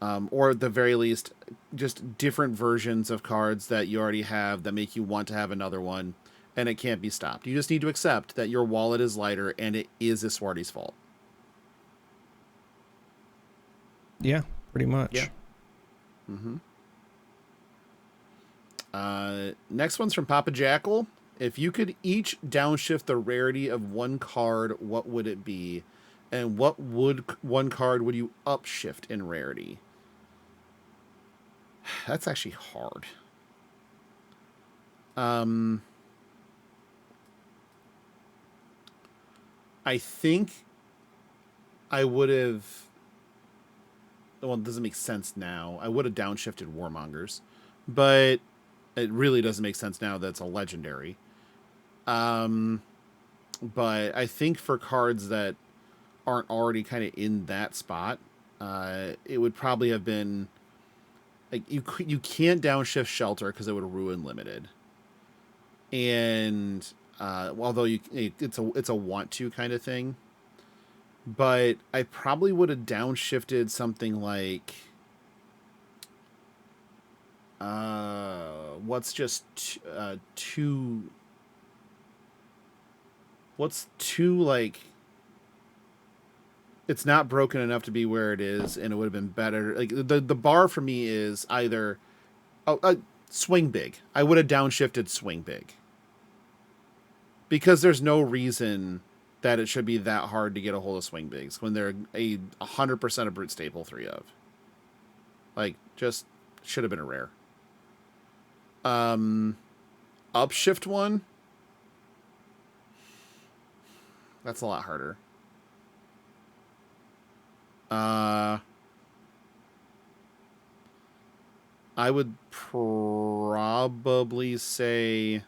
or at the very least, just different versions of cards that you already have that make you want to have another one, and it can't be stopped. You just need to accept that your wallet is lighter, and it is Iswardi's fault. Yeah, pretty much. Yeah. Next one's from Papa Jackal. If you could each downshift the rarity of one card, what would it be? And what one card would you upshift in rarity? That's actually hard. I think I would have... Well, it doesn't make sense now. I would have downshifted Warmongers. But it really doesn't make sense now that it's a legendary. But I think for cards that aren't already kind of in that spot, it would probably have been like you can't downshift Shelter because it would ruin Limited, and although it's a want to kind of thing, but I probably would have downshifted something like what's two like it's not broken enough to be where it is, and it would have been better. Like the bar for me is either Swing Big. I would have downshifted Swing Big Because there's no reason that it should be that hard to get a hold of swing bigs when they're 100% a brute staple 3 of. Like, just should have been a rare. Upshift one. That's a lot harder. I would probably say,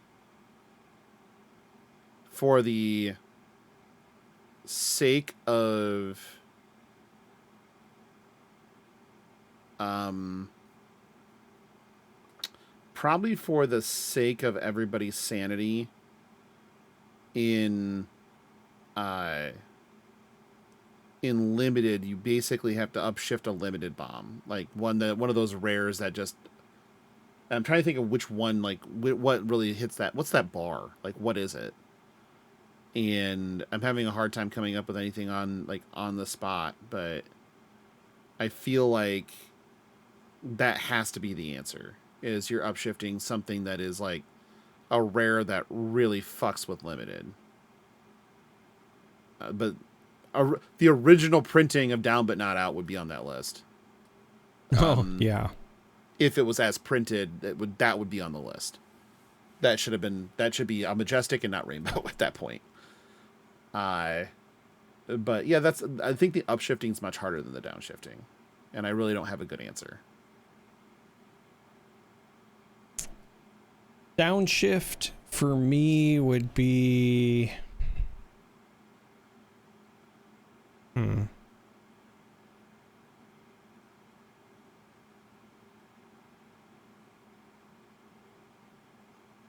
for the sake of probably for the sake of everybody's sanity in limited, you basically have to upshift a limited bomb, like one of those rares that just. I'm trying to think of which one, like what really hits that. What's that bar? Like, what is it? And I'm having a hard time coming up with anything on the spot, but I feel like that has to be the answer. Is you're upshifting something that is like a rare that really fucks with limited. But the original printing of Down But Not Out would be on that list. Yeah. If it was as printed, that would be on the list. That should be a Majestic and not Rainbow at that point. But yeah, I think the upshifting is much harder than the downshifting, and I really don't have a good answer. Downshift for me would be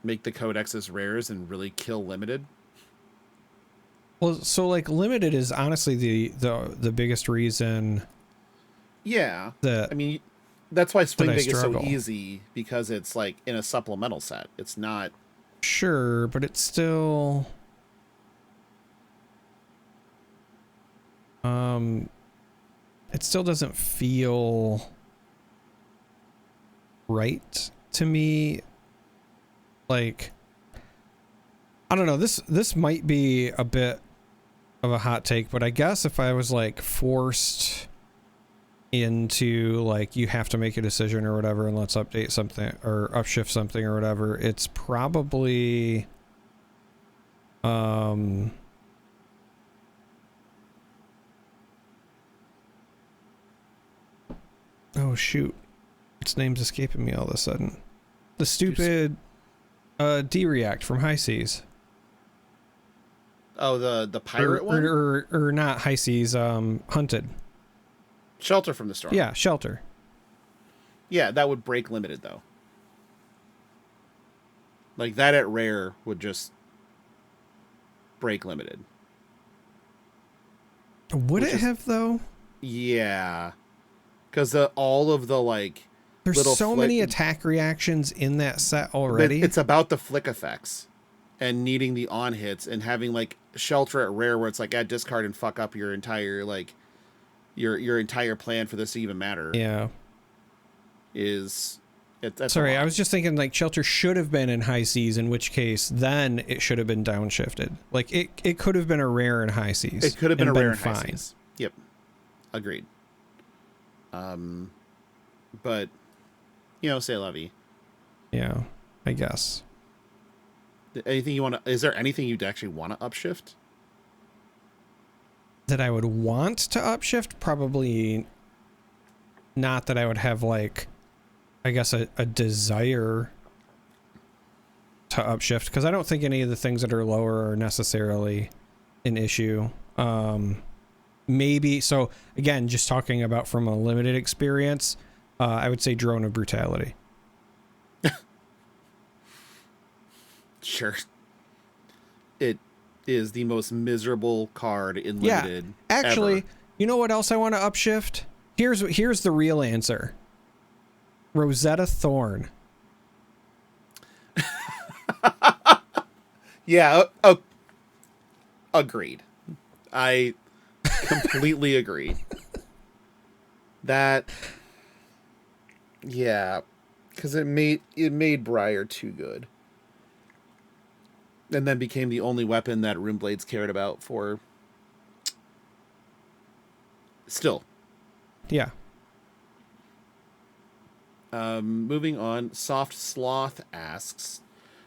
make the codexes rares and really kill limited. Well, so like limited is honestly the biggest reason. Yeah, I mean, that's why Swing Big is so struggle. easy, because it's like in a supplemental set. It's not. Sure, but it's still. It still doesn't feel right to me. Like, I don't know. This might be a bit of a hot take, but I guess if I was like forced into like you have to make a decision or whatever, and let's update something or upshift something or whatever, it's probably oh shoot, its name's escaping me all of a sudden. The stupid D-React from High Seas. Oh, the pirate one? Or not High Seas, Hunted. Shelter from the Storm. Yeah, Shelter. Yeah, that would break limited, though. Like, that at rare would just break limited. Would it have, though? Yeah. Because all of the, like... There's so many attack reactions in that set already. It's about the flick effects and needing the on hits and having, like, Shelter at rare where it's like, add discard and fuck up your entire, like... Your entire plan for this to even matter. Yeah. Sorry, I was just thinking like Shelter should have been in High Seas, in which case then it should have been downshifted. Like it could have been a rare in High Seas. It could have been a rare in High Seas. Yep. Agreed. But say la vie. Yeah, I guess. Is there anything you'd actually want to upshift? That I would want to upshift? Probably not. That I would have, like, I guess a desire to upshift, because I don't think any of the things that are lower are necessarily an issue. Maybe, so again, just talking about from a limited experience, I would say Drone of Brutality. Sure. It is the most miserable card in limited. Yeah, actually, ever. You know what else I want to upshift? Here's the real answer. Rosetta Thorn. Yeah, agreed. I completely agree. That, yeah, because it made Briar too good. and then became the only weapon that Rune Blades cared about for. Still. Yeah. Moving on, Soft Sloth asks,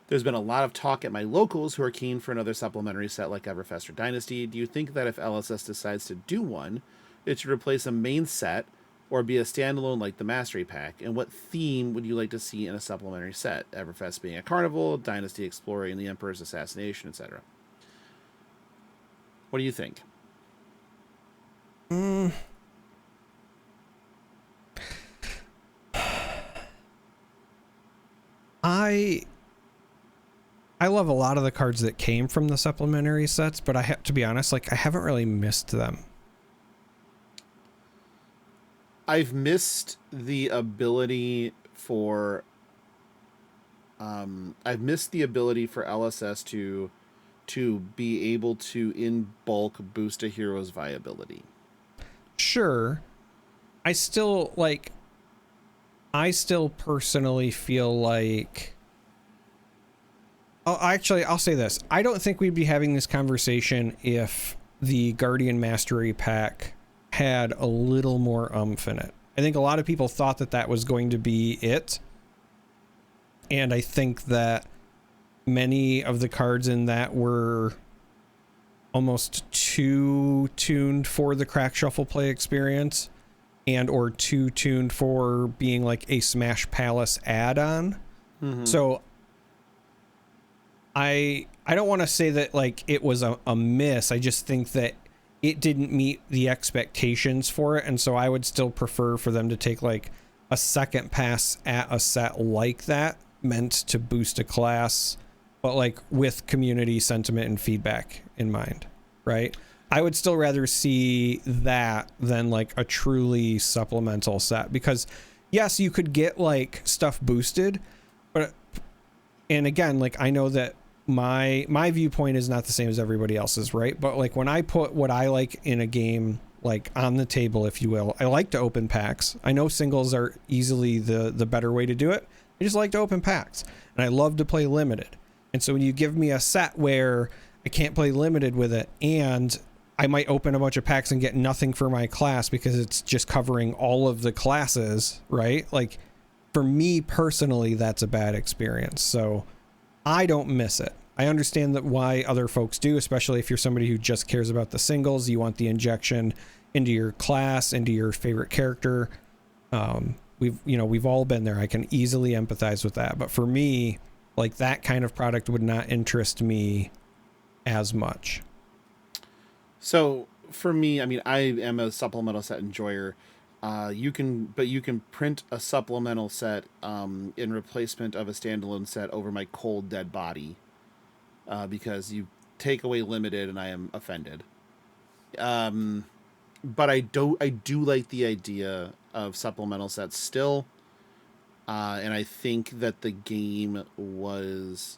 there's been a lot of talk at my locals who are keen for another supplementary set like Everfest or Dynasty. Do you think that if LSS decides to do one, it should replace a main set or be a standalone like the Mastery Pack? And what theme would you like to see in a supplementary set? Everfest being a carnival, Dynasty exploring the Emperor's assassination, etc. What do you think? I love a lot of the cards that came from the supplementary sets, but I have to be honest, like I haven't really missed them. I've missed the ability for LSS to be able to in bulk boost a hero's viability. Sure. I still personally feel like I'll say this. I don't think we'd be having this conversation if the Guardian Mastery Pack had a little more oomph in it. I think a lot of people thought that was going to be it. And I think that many of the cards in that were almost too tuned for the Crack Shuffle play experience and or too tuned for being like a Smash Palace add-on. Mm-hmm. So I don't want to say that like it was a miss. I just think that it didn't meet the expectations for it. And so I would still prefer for them to take like a second pass at a set like that meant to boost a class, but like with community sentiment and feedback in mind, right? I would still rather see that than like a truly supplemental set, because yes, you could get like stuff boosted, but, and again, like I know that my viewpoint is not the same as everybody else's, right? But like when I put what I like in a game, like on the table, if you will, I like to open packs. I know singles are easily the better way to do it. I just like to open packs, and I love to play limited. And so when you give me a set where I can't play limited with it, and I might open a bunch of packs and get nothing for my class because it's just covering all of the classes, right? Like for me personally, that's a bad experience. So I don't miss it. I understand that why other folks do, especially if you're somebody who just cares about the singles. You want the injection into your class, into your favorite character. We've all been there. I can easily empathize with that. But for me, like that kind of product would not interest me as much. So for me, I mean, I am a supplemental set enjoyer. You can print a supplemental set in replacement of a standalone set over my cold dead body, because you take away limited and I am offended. But I do like the idea of supplemental sets still, and I think that the game was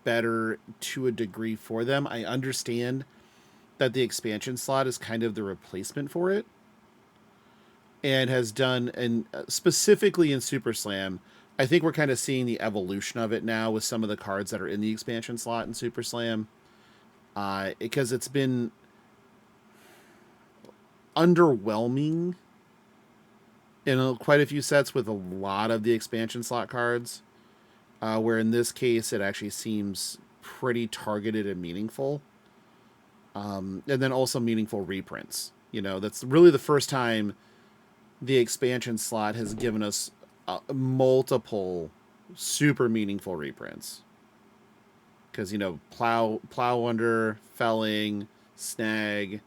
better to a degree for them. I understand that the expansion slot is kind of the replacement for it, and has done, and specifically in Super Slam, I think we're kind of seeing the evolution of it now with some of the cards that are in the expansion slot in Super Slam, because it's been underwhelming in quite a few sets with a lot of the expansion slot cards, where in this case it actually seems pretty targeted and meaningful, and then also meaningful reprints. You know, that's really the first time the expansion slot has given us multiple super meaningful reprints, because you know, plow under, felling, snag,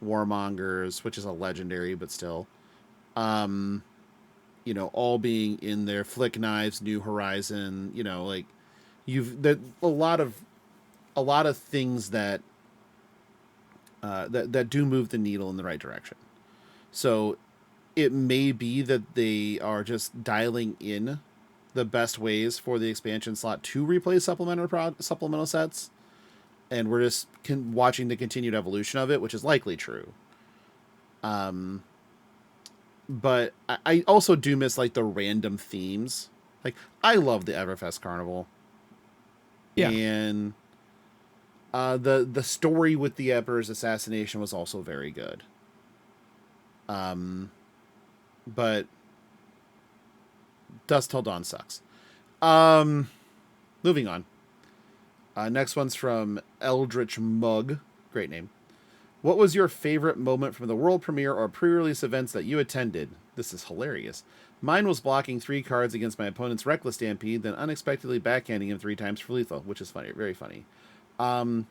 warmongers, which is a legendary but still, you know, all being in there. Flick knives, New Horizon, you know, like a lot of things that that do move the needle in the right direction. So it may be that they are just dialing in the best ways for the expansion slot to replace supplemental sets, and we're just watching the continued evolution of it, which is likely true. But I also do miss like the random themes. Like I love the Everfest Carnival. Yeah. And The story with the Emperor's assassination was also very good. But Dusk Till Dawn sucks. Moving on. Next one's from Eldritch Mug. Great name. What was your favorite moment from the world premiere or pre-release events that you attended? This is hilarious. Mine was blocking 3 cards against my opponent's Reckless Stampede, then unexpectedly backhanding him 3 times for lethal, which is funny, very funny. I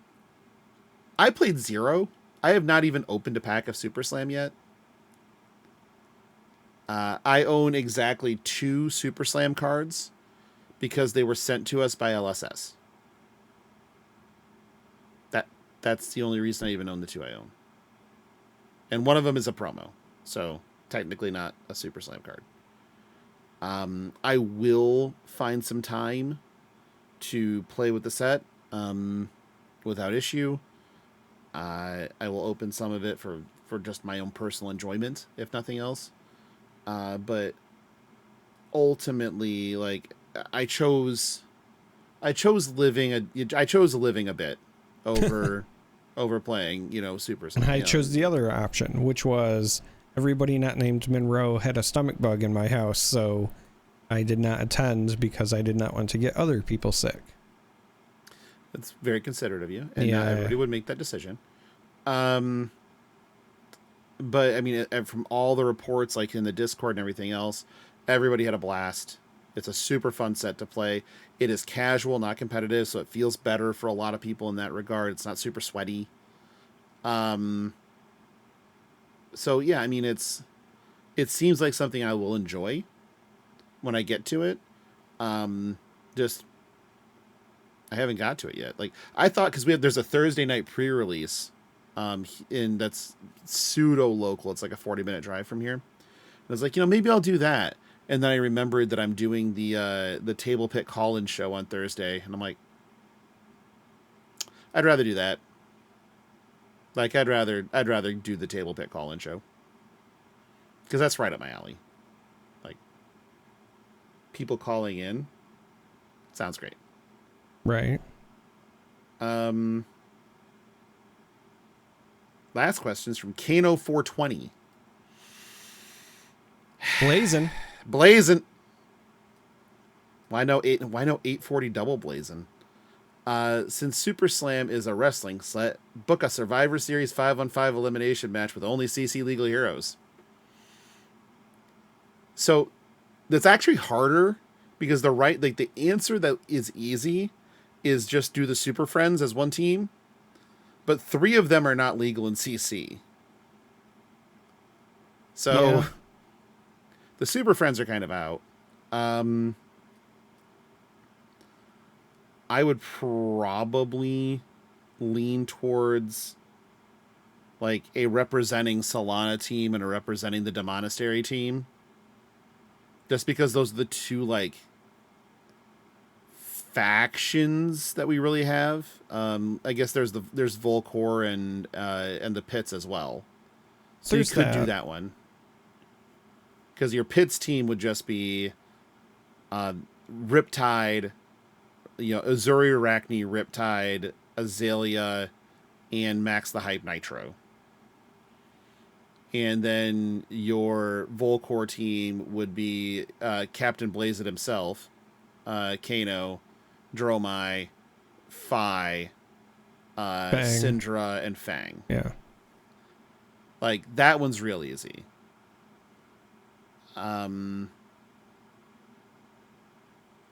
played 0. I have not even opened a pack of Super Slam yet. I own exactly 2 Super Slam cards because they were sent to us by LSS. That's the only reason I even own the 2 I own. And one of them is a promo, so technically not a Super Slam card. I will find some time to play with the set without issue. I will open some of it for just my own personal enjoyment, if nothing else. But ultimately, like, I chose living a bit over playing, Super Slam. And I chose the other option, which was everybody not named Monroe had a stomach bug in my house, so I did not attend because I did not want to get other people sick. That's very considerate of you, and not everybody would make that decision. But I mean, from all the reports, like in the Discord and everything else, everybody had a blast. It's a super fun set to play. It is casual, not competitive, so it feels better for a lot of people in that regard. It's not super sweaty. So yeah, I mean, it seems like something I will enjoy when I get to it. Just I haven't got to it yet. Like, I thought, because there's a Thursday night pre-release, and that's pseudo local. It's like a 40-minute drive from here. And I was like, maybe I'll do that. And then I remembered that I'm doing the Table Pit call-in show on Thursday, and I'm like, I'd rather do that. Like, I'd rather do the Table Pit call-in show, because that's right up my alley. Like, people calling in sounds great. Right. Last question is from Kano420. Blazing. Why no 840 double blazing? Since Super Slam is a wrestling set, book a Survivor Series 5-on-5 elimination match with only CC legal heroes. So that's actually harder, because the answer that is easy is just do the Super Friends as one team, but 3 of them are not legal in CC. So yeah. The Super Friends are kind of out. I would probably lean towards like a representing Solana team and a representing the Demonastery team, just because those are the 2 like factions that we really have. I guess there's Volcor and the Pits as well, so you could do that one, because your Pits team would just be Riptide, Azuri Arachne, Riptide, Azalea, and Max the Hype Nitro. And then your Volcor team would be Captain Blaze It himself, Kano, Dromai, Phi, Syndra, and Fang. Yeah. Like, that one's real easy. I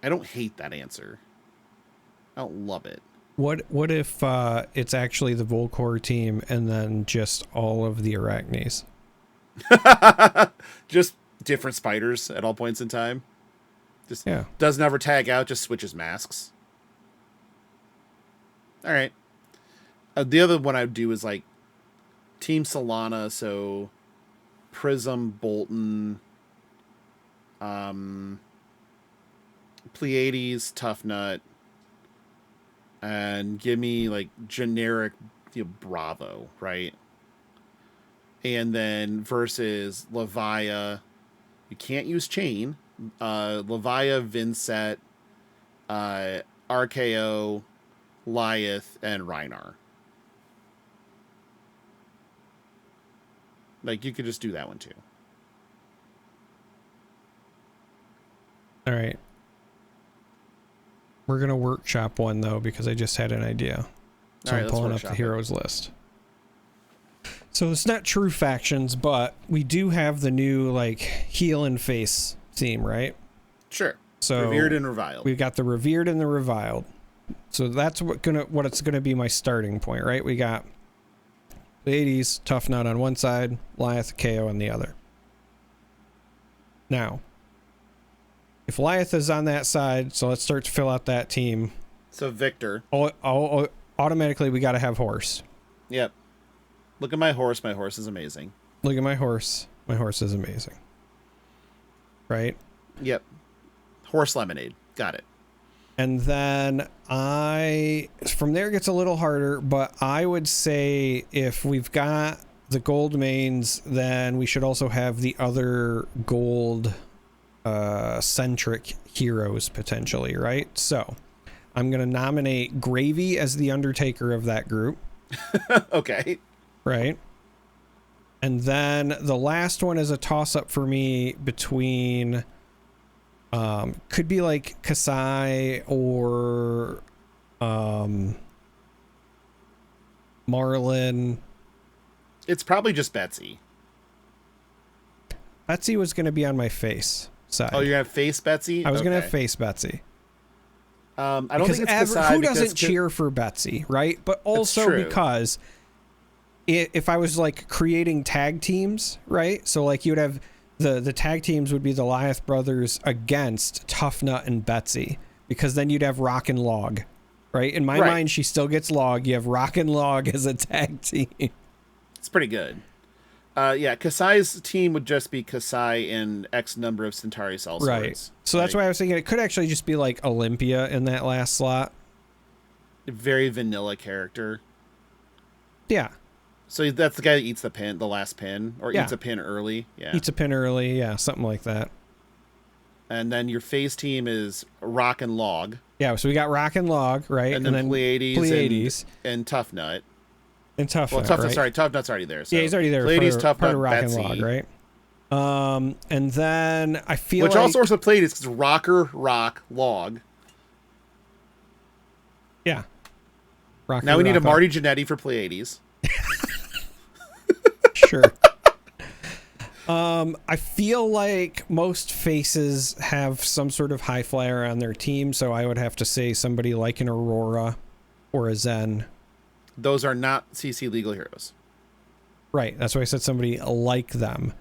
don't hate that answer. I don't love it. What if it's actually the Volcor team and then just all of the Arachnes? Just different spiders at all points in time. Just doesn't ever tag out, just switches masks. All right. The other one I'd do is like Team Solana, so Prism, Bolton, Pleiades, Tough Nut, and give me like generic Bravo, right? And then versus Levia, you can't use Chain. Levia, Vincent, RKO, Lyeth, and Rhinar. Like, you could just do that one too. All right. We're going to workshop one, though, because I just had an idea. So I'm pulling up the heroes list. So it's not true factions, but we do have the new, like, heal and face theme, right? Sure. So revered and reviled. We've got the revered and the reviled. So that's what it's gonna be my starting point, right? We got Ladies, Tough Nut on one side, Lyeth, KO on the other. Now, if Lyeth is on that side, so let's start to fill out that team. So Victor. Automatically, we got to have horse. Yep. Look at my horse. My horse is amazing. Look at my horse. My horse is amazing. Right? Yep. Horse lemonade. Got it. And then from there it gets a little harder, but I would say if we've got the gold mains, then we should also have the other gold centric heroes potentially, right? So I'm going to nominate Gravy as the Undertaker of that group. Okay. Right. And then the last one is a toss up for me between could be like Kasai or Marlin. It's probably just Betsy. Betsy was going to be on my face side. Oh, you're going to face Betsy? I was going to face Betsy. I don't think it's Kasai. Who doesn't cheer for Betsy, right? But also because if I was like creating tag teams, right? So like you would have the tag teams would be the Lyeth brothers against Tough Nut and Betsy, because then you'd have Rock and Log, right? In my mind, she still gets Log. You have Rock and Log as a tag team. It's pretty good. Yeah, Kasai's team would just be Kasai and X number of Centauri Sellswords. Right. So that's why I was thinking it could actually just be like Olympia in that last slot. A very vanilla character. Yeah. So that's the guy that eats the pin, the last pin, or eats a pin early. Yeah. Eats a pin early. Yeah, something like that. And then your face team is Rock and Log. Yeah, so we got Rock and Log, right? And then Pleiades and Tough Nut. And Tough Nut, Tough Nut, sorry, Tough Nut's already there. So yeah, he's already there. Pleiades, Tough Nut, Rock Betsy. And Log, right? And then I feel Which also works with Pleiades because Rocker, Rock, Log. Yeah. Now we need a Marty Jannetty for Pleiades. Sure. I feel like most faces have some sort of high flyer on their team, so I would have to say somebody like an Aurora or a Zen. Those are not CC legal heroes. Right. That's why I said somebody like them.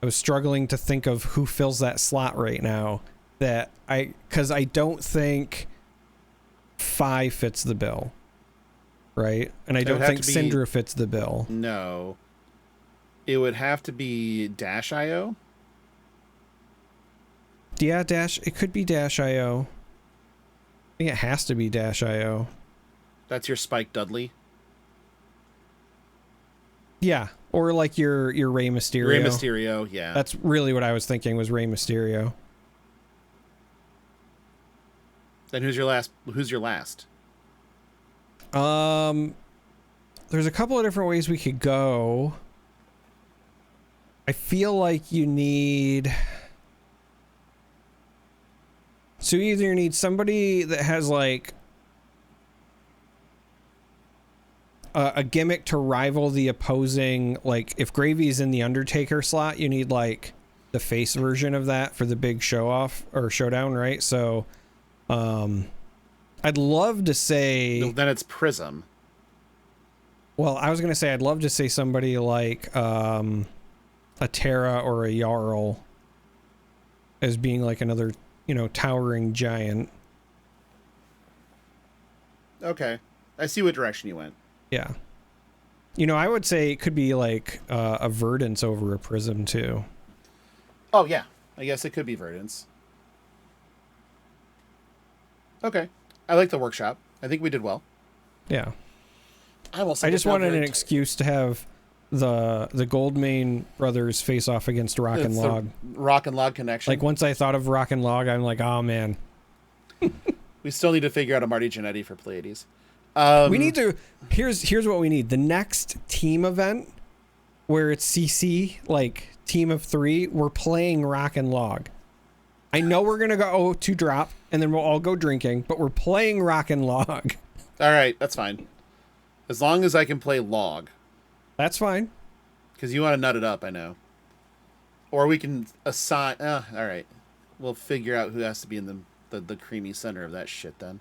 I was struggling to think of who fills that slot right now. Because I don't think Phi fits the bill. Right? And I don't think Syndra fits the bill. No. It would have to be Dash.io. Yeah, it could be Dash.io. I think it has to be Dash.io. That's your Spike Dudley. Yeah, or like your Rey Mysterio. Rey Mysterio, yeah. That's really what I was thinking was Rey Mysterio. Then who's your last? There's a couple of different ways we could go. I feel like you need... So you either need somebody that has like a gimmick to rival the opposing, like if Gravy's in the Undertaker slot, you need like the face version of that for the big show off or showdown, right? So I'd love to say... No, then it's Prism. Well, I was going to say I'd love to say somebody like a Terra or a Jarl as being like another, towering giant. Okay. I see what direction you went. Yeah. I would say it could be like a Verdance over a Prism too. Oh, yeah. I guess it could be Verdance. Okay. I like the workshop. I think we did well. Yeah. I just wanted an excuse to have the Goldmane brothers face off against Rock and Log. Rock and Log connection. Like once I thought of Rock and Log, I'm like, oh man. We still need to figure out a Marty Jannetty for Pleiades. We need to. Here's what we need. The next team event where it's CC, like team of 3, we're playing Rock and Log. I know we're gonna go to drop, and then we'll all go drinking, but we're playing Rock and Log. All right, that's fine. As long as I can play Log. That's fine. Because you want to nut it up, I know. Or we can assign... all right. We'll figure out who has to be in the creamy center of that shit then.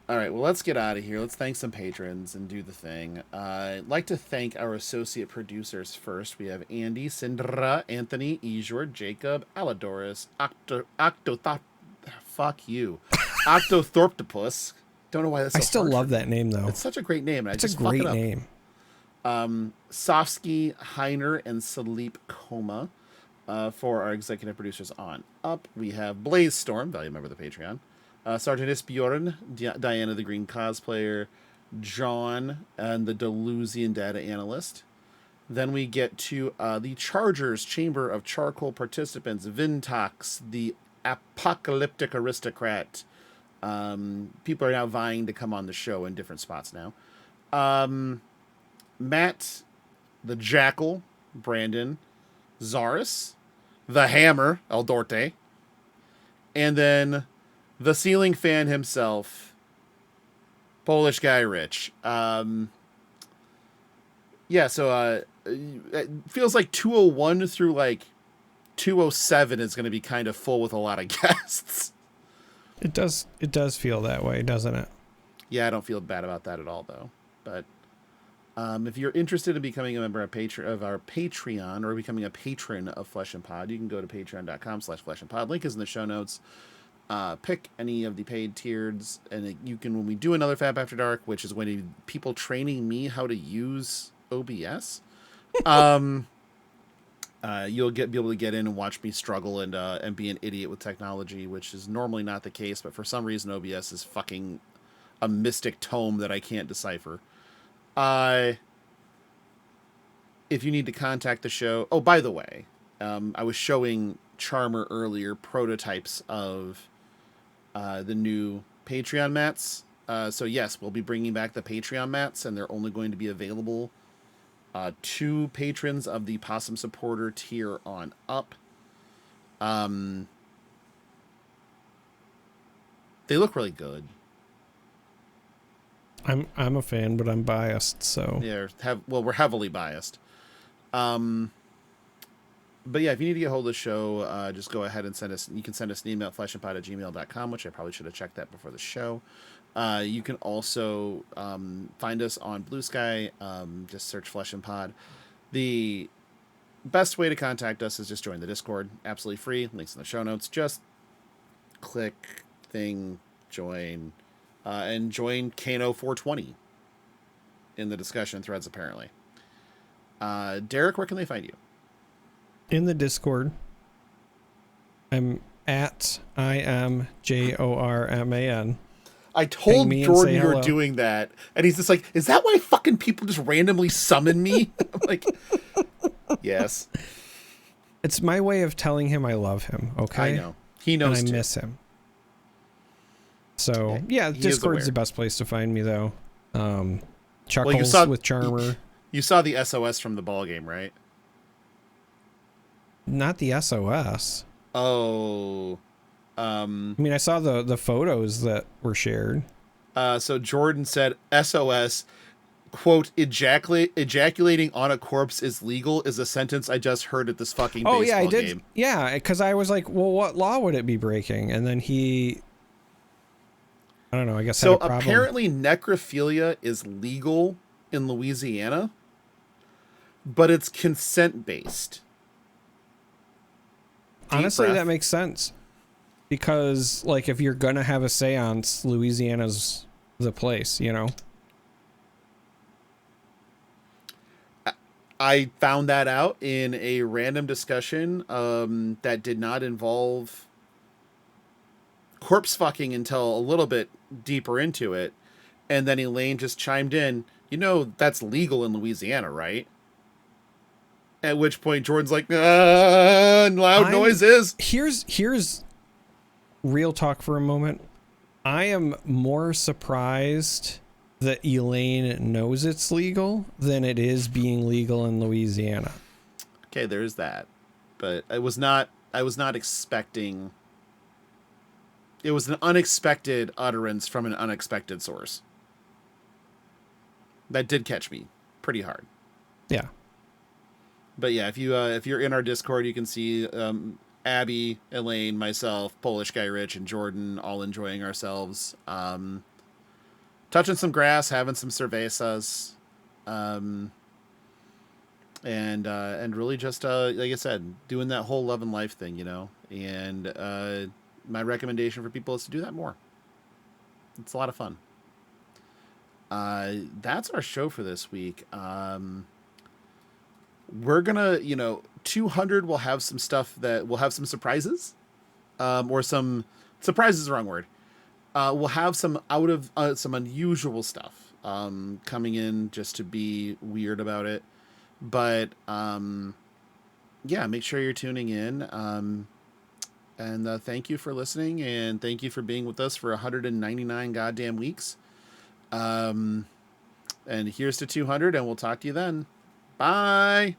All right, well, let's get out of here. Let's thank some patrons and do the thing. I'd like to thank our associate producers first. We have Andy, Sindra, Anthony, Ejor, Jacob, Aladoris, fuck you. Octothorptopus. Don't know why that's so I still hard. Love that name, though. It's such a great name. It's a great name. Sofsky, Heiner, and Salip Koma for our executive producers on up. We have Blaze Storm, value member of the Patreon. Sergeant Isbjorn, Diana the Green Cosplayer, John, and the Delusian Data Analyst. Then we get to the Chargers Chamber of Charcoal Participants, Vintox, the Apocalyptic Aristocrat. People are now vying to come on the show in different spots now. Matt, the Jackal, Brandon, Zaris, the Hammer, El Dorte, and then the ceiling fan himself, Polish guy Rich. So it feels like 201 through like 207 is going to be kind of full with a lot of guests. It does feel that way, doesn't it? Yeah, I don't feel bad about that at all, though. But if you're interested in becoming a member of our Patreon or becoming a patron of Flesh and Pod, you can go to patreon.com/fleshandpod. Link is in the show notes. Pick any of the paid tiers, and you can, when we do another Fab After Dark, which is going to be people training me how to use OBS, you'll be able to get in and watch me struggle and be an idiot with technology, which is normally not the case, but for some reason OBS is fucking a mystic tome that I can't decipher. If you need to contact the show... Oh, by the way, I was showing Charmer earlier prototypes of the new Patreon mats. So yes, we'll be bringing back the Patreon mats, and they're only going to be available to patrons of the Possum Supporter tier on up. They look really good. I'm a fan, but I'm biased, so Yeah, we're heavily biased. But yeah, if you need to get hold of the show, just go ahead and you can send us an email at fleshandpod@gmail.com, which I probably should have checked that before the show. You can also find us on BlueSky. Just search Flesh and Pod. The best way to contact us is just join the Discord. Absolutely free. Links in the show notes. Just click thing, join, and join Kano 420 in the discussion threads, apparently. Darick, where can they find you? in the Discord, I'm at IMJORMAN. I told Jordan you were doing that, and he's just like, is that why fucking people just randomly summon me? I'm like, yes. It's my way of telling him I love him, okay? I know. He knows and I miss him. So, yeah, Discord's the best place to find me, though. Chuckles with Charmer. You saw the SOS from the ball game, right? Not the SOS. Oh. I mean, I saw the photos that were shared. So Jordan said, SOS, quote, ejaculating on a corpse is legal is a sentence I just heard at this fucking baseball game. Oh, yeah, I did. Game. Yeah, because I was like, well, what law would it be breaking? And then I don't know, I guess so apparently necrophilia is legal in Louisiana, but it's consent-based. Honestly, that makes sense. Because, like, if you're going to have a seance, Louisiana's the place, you know? I found that out in a random discussion that did not involve corpse fucking until a little bit deeper into it. And then Elaine just chimed in, you know, that's legal in Louisiana, right? At which point Jordan's like, loud noises. Here's real talk for a moment. I am more surprised that Elaine knows it's legal than it is being legal in Louisiana. Okay, there's that. But I was not expecting. It was an unexpected utterance from an unexpected source. That did catch me pretty hard. Yeah. But yeah, if you're in our Discord, you can see Abby, Elaine, myself, Polish Guy Rich, and Jordan all enjoying ourselves. Touching some grass, having some cervezas. And really just like I said, doing that whole love and life thing, And my recommendation for people is to do that more. It's a lot of fun. That's our show for this week. We're gonna, 200 will have some stuff that will have some surprises, or some surprises is the wrong word. We'll have some some unusual stuff coming in just to be weird about it. But yeah, make sure you're tuning in. And thank you for listening, and thank you for being with us for 199 goddamn weeks. And here's to 200, and we'll talk to you then. Bye.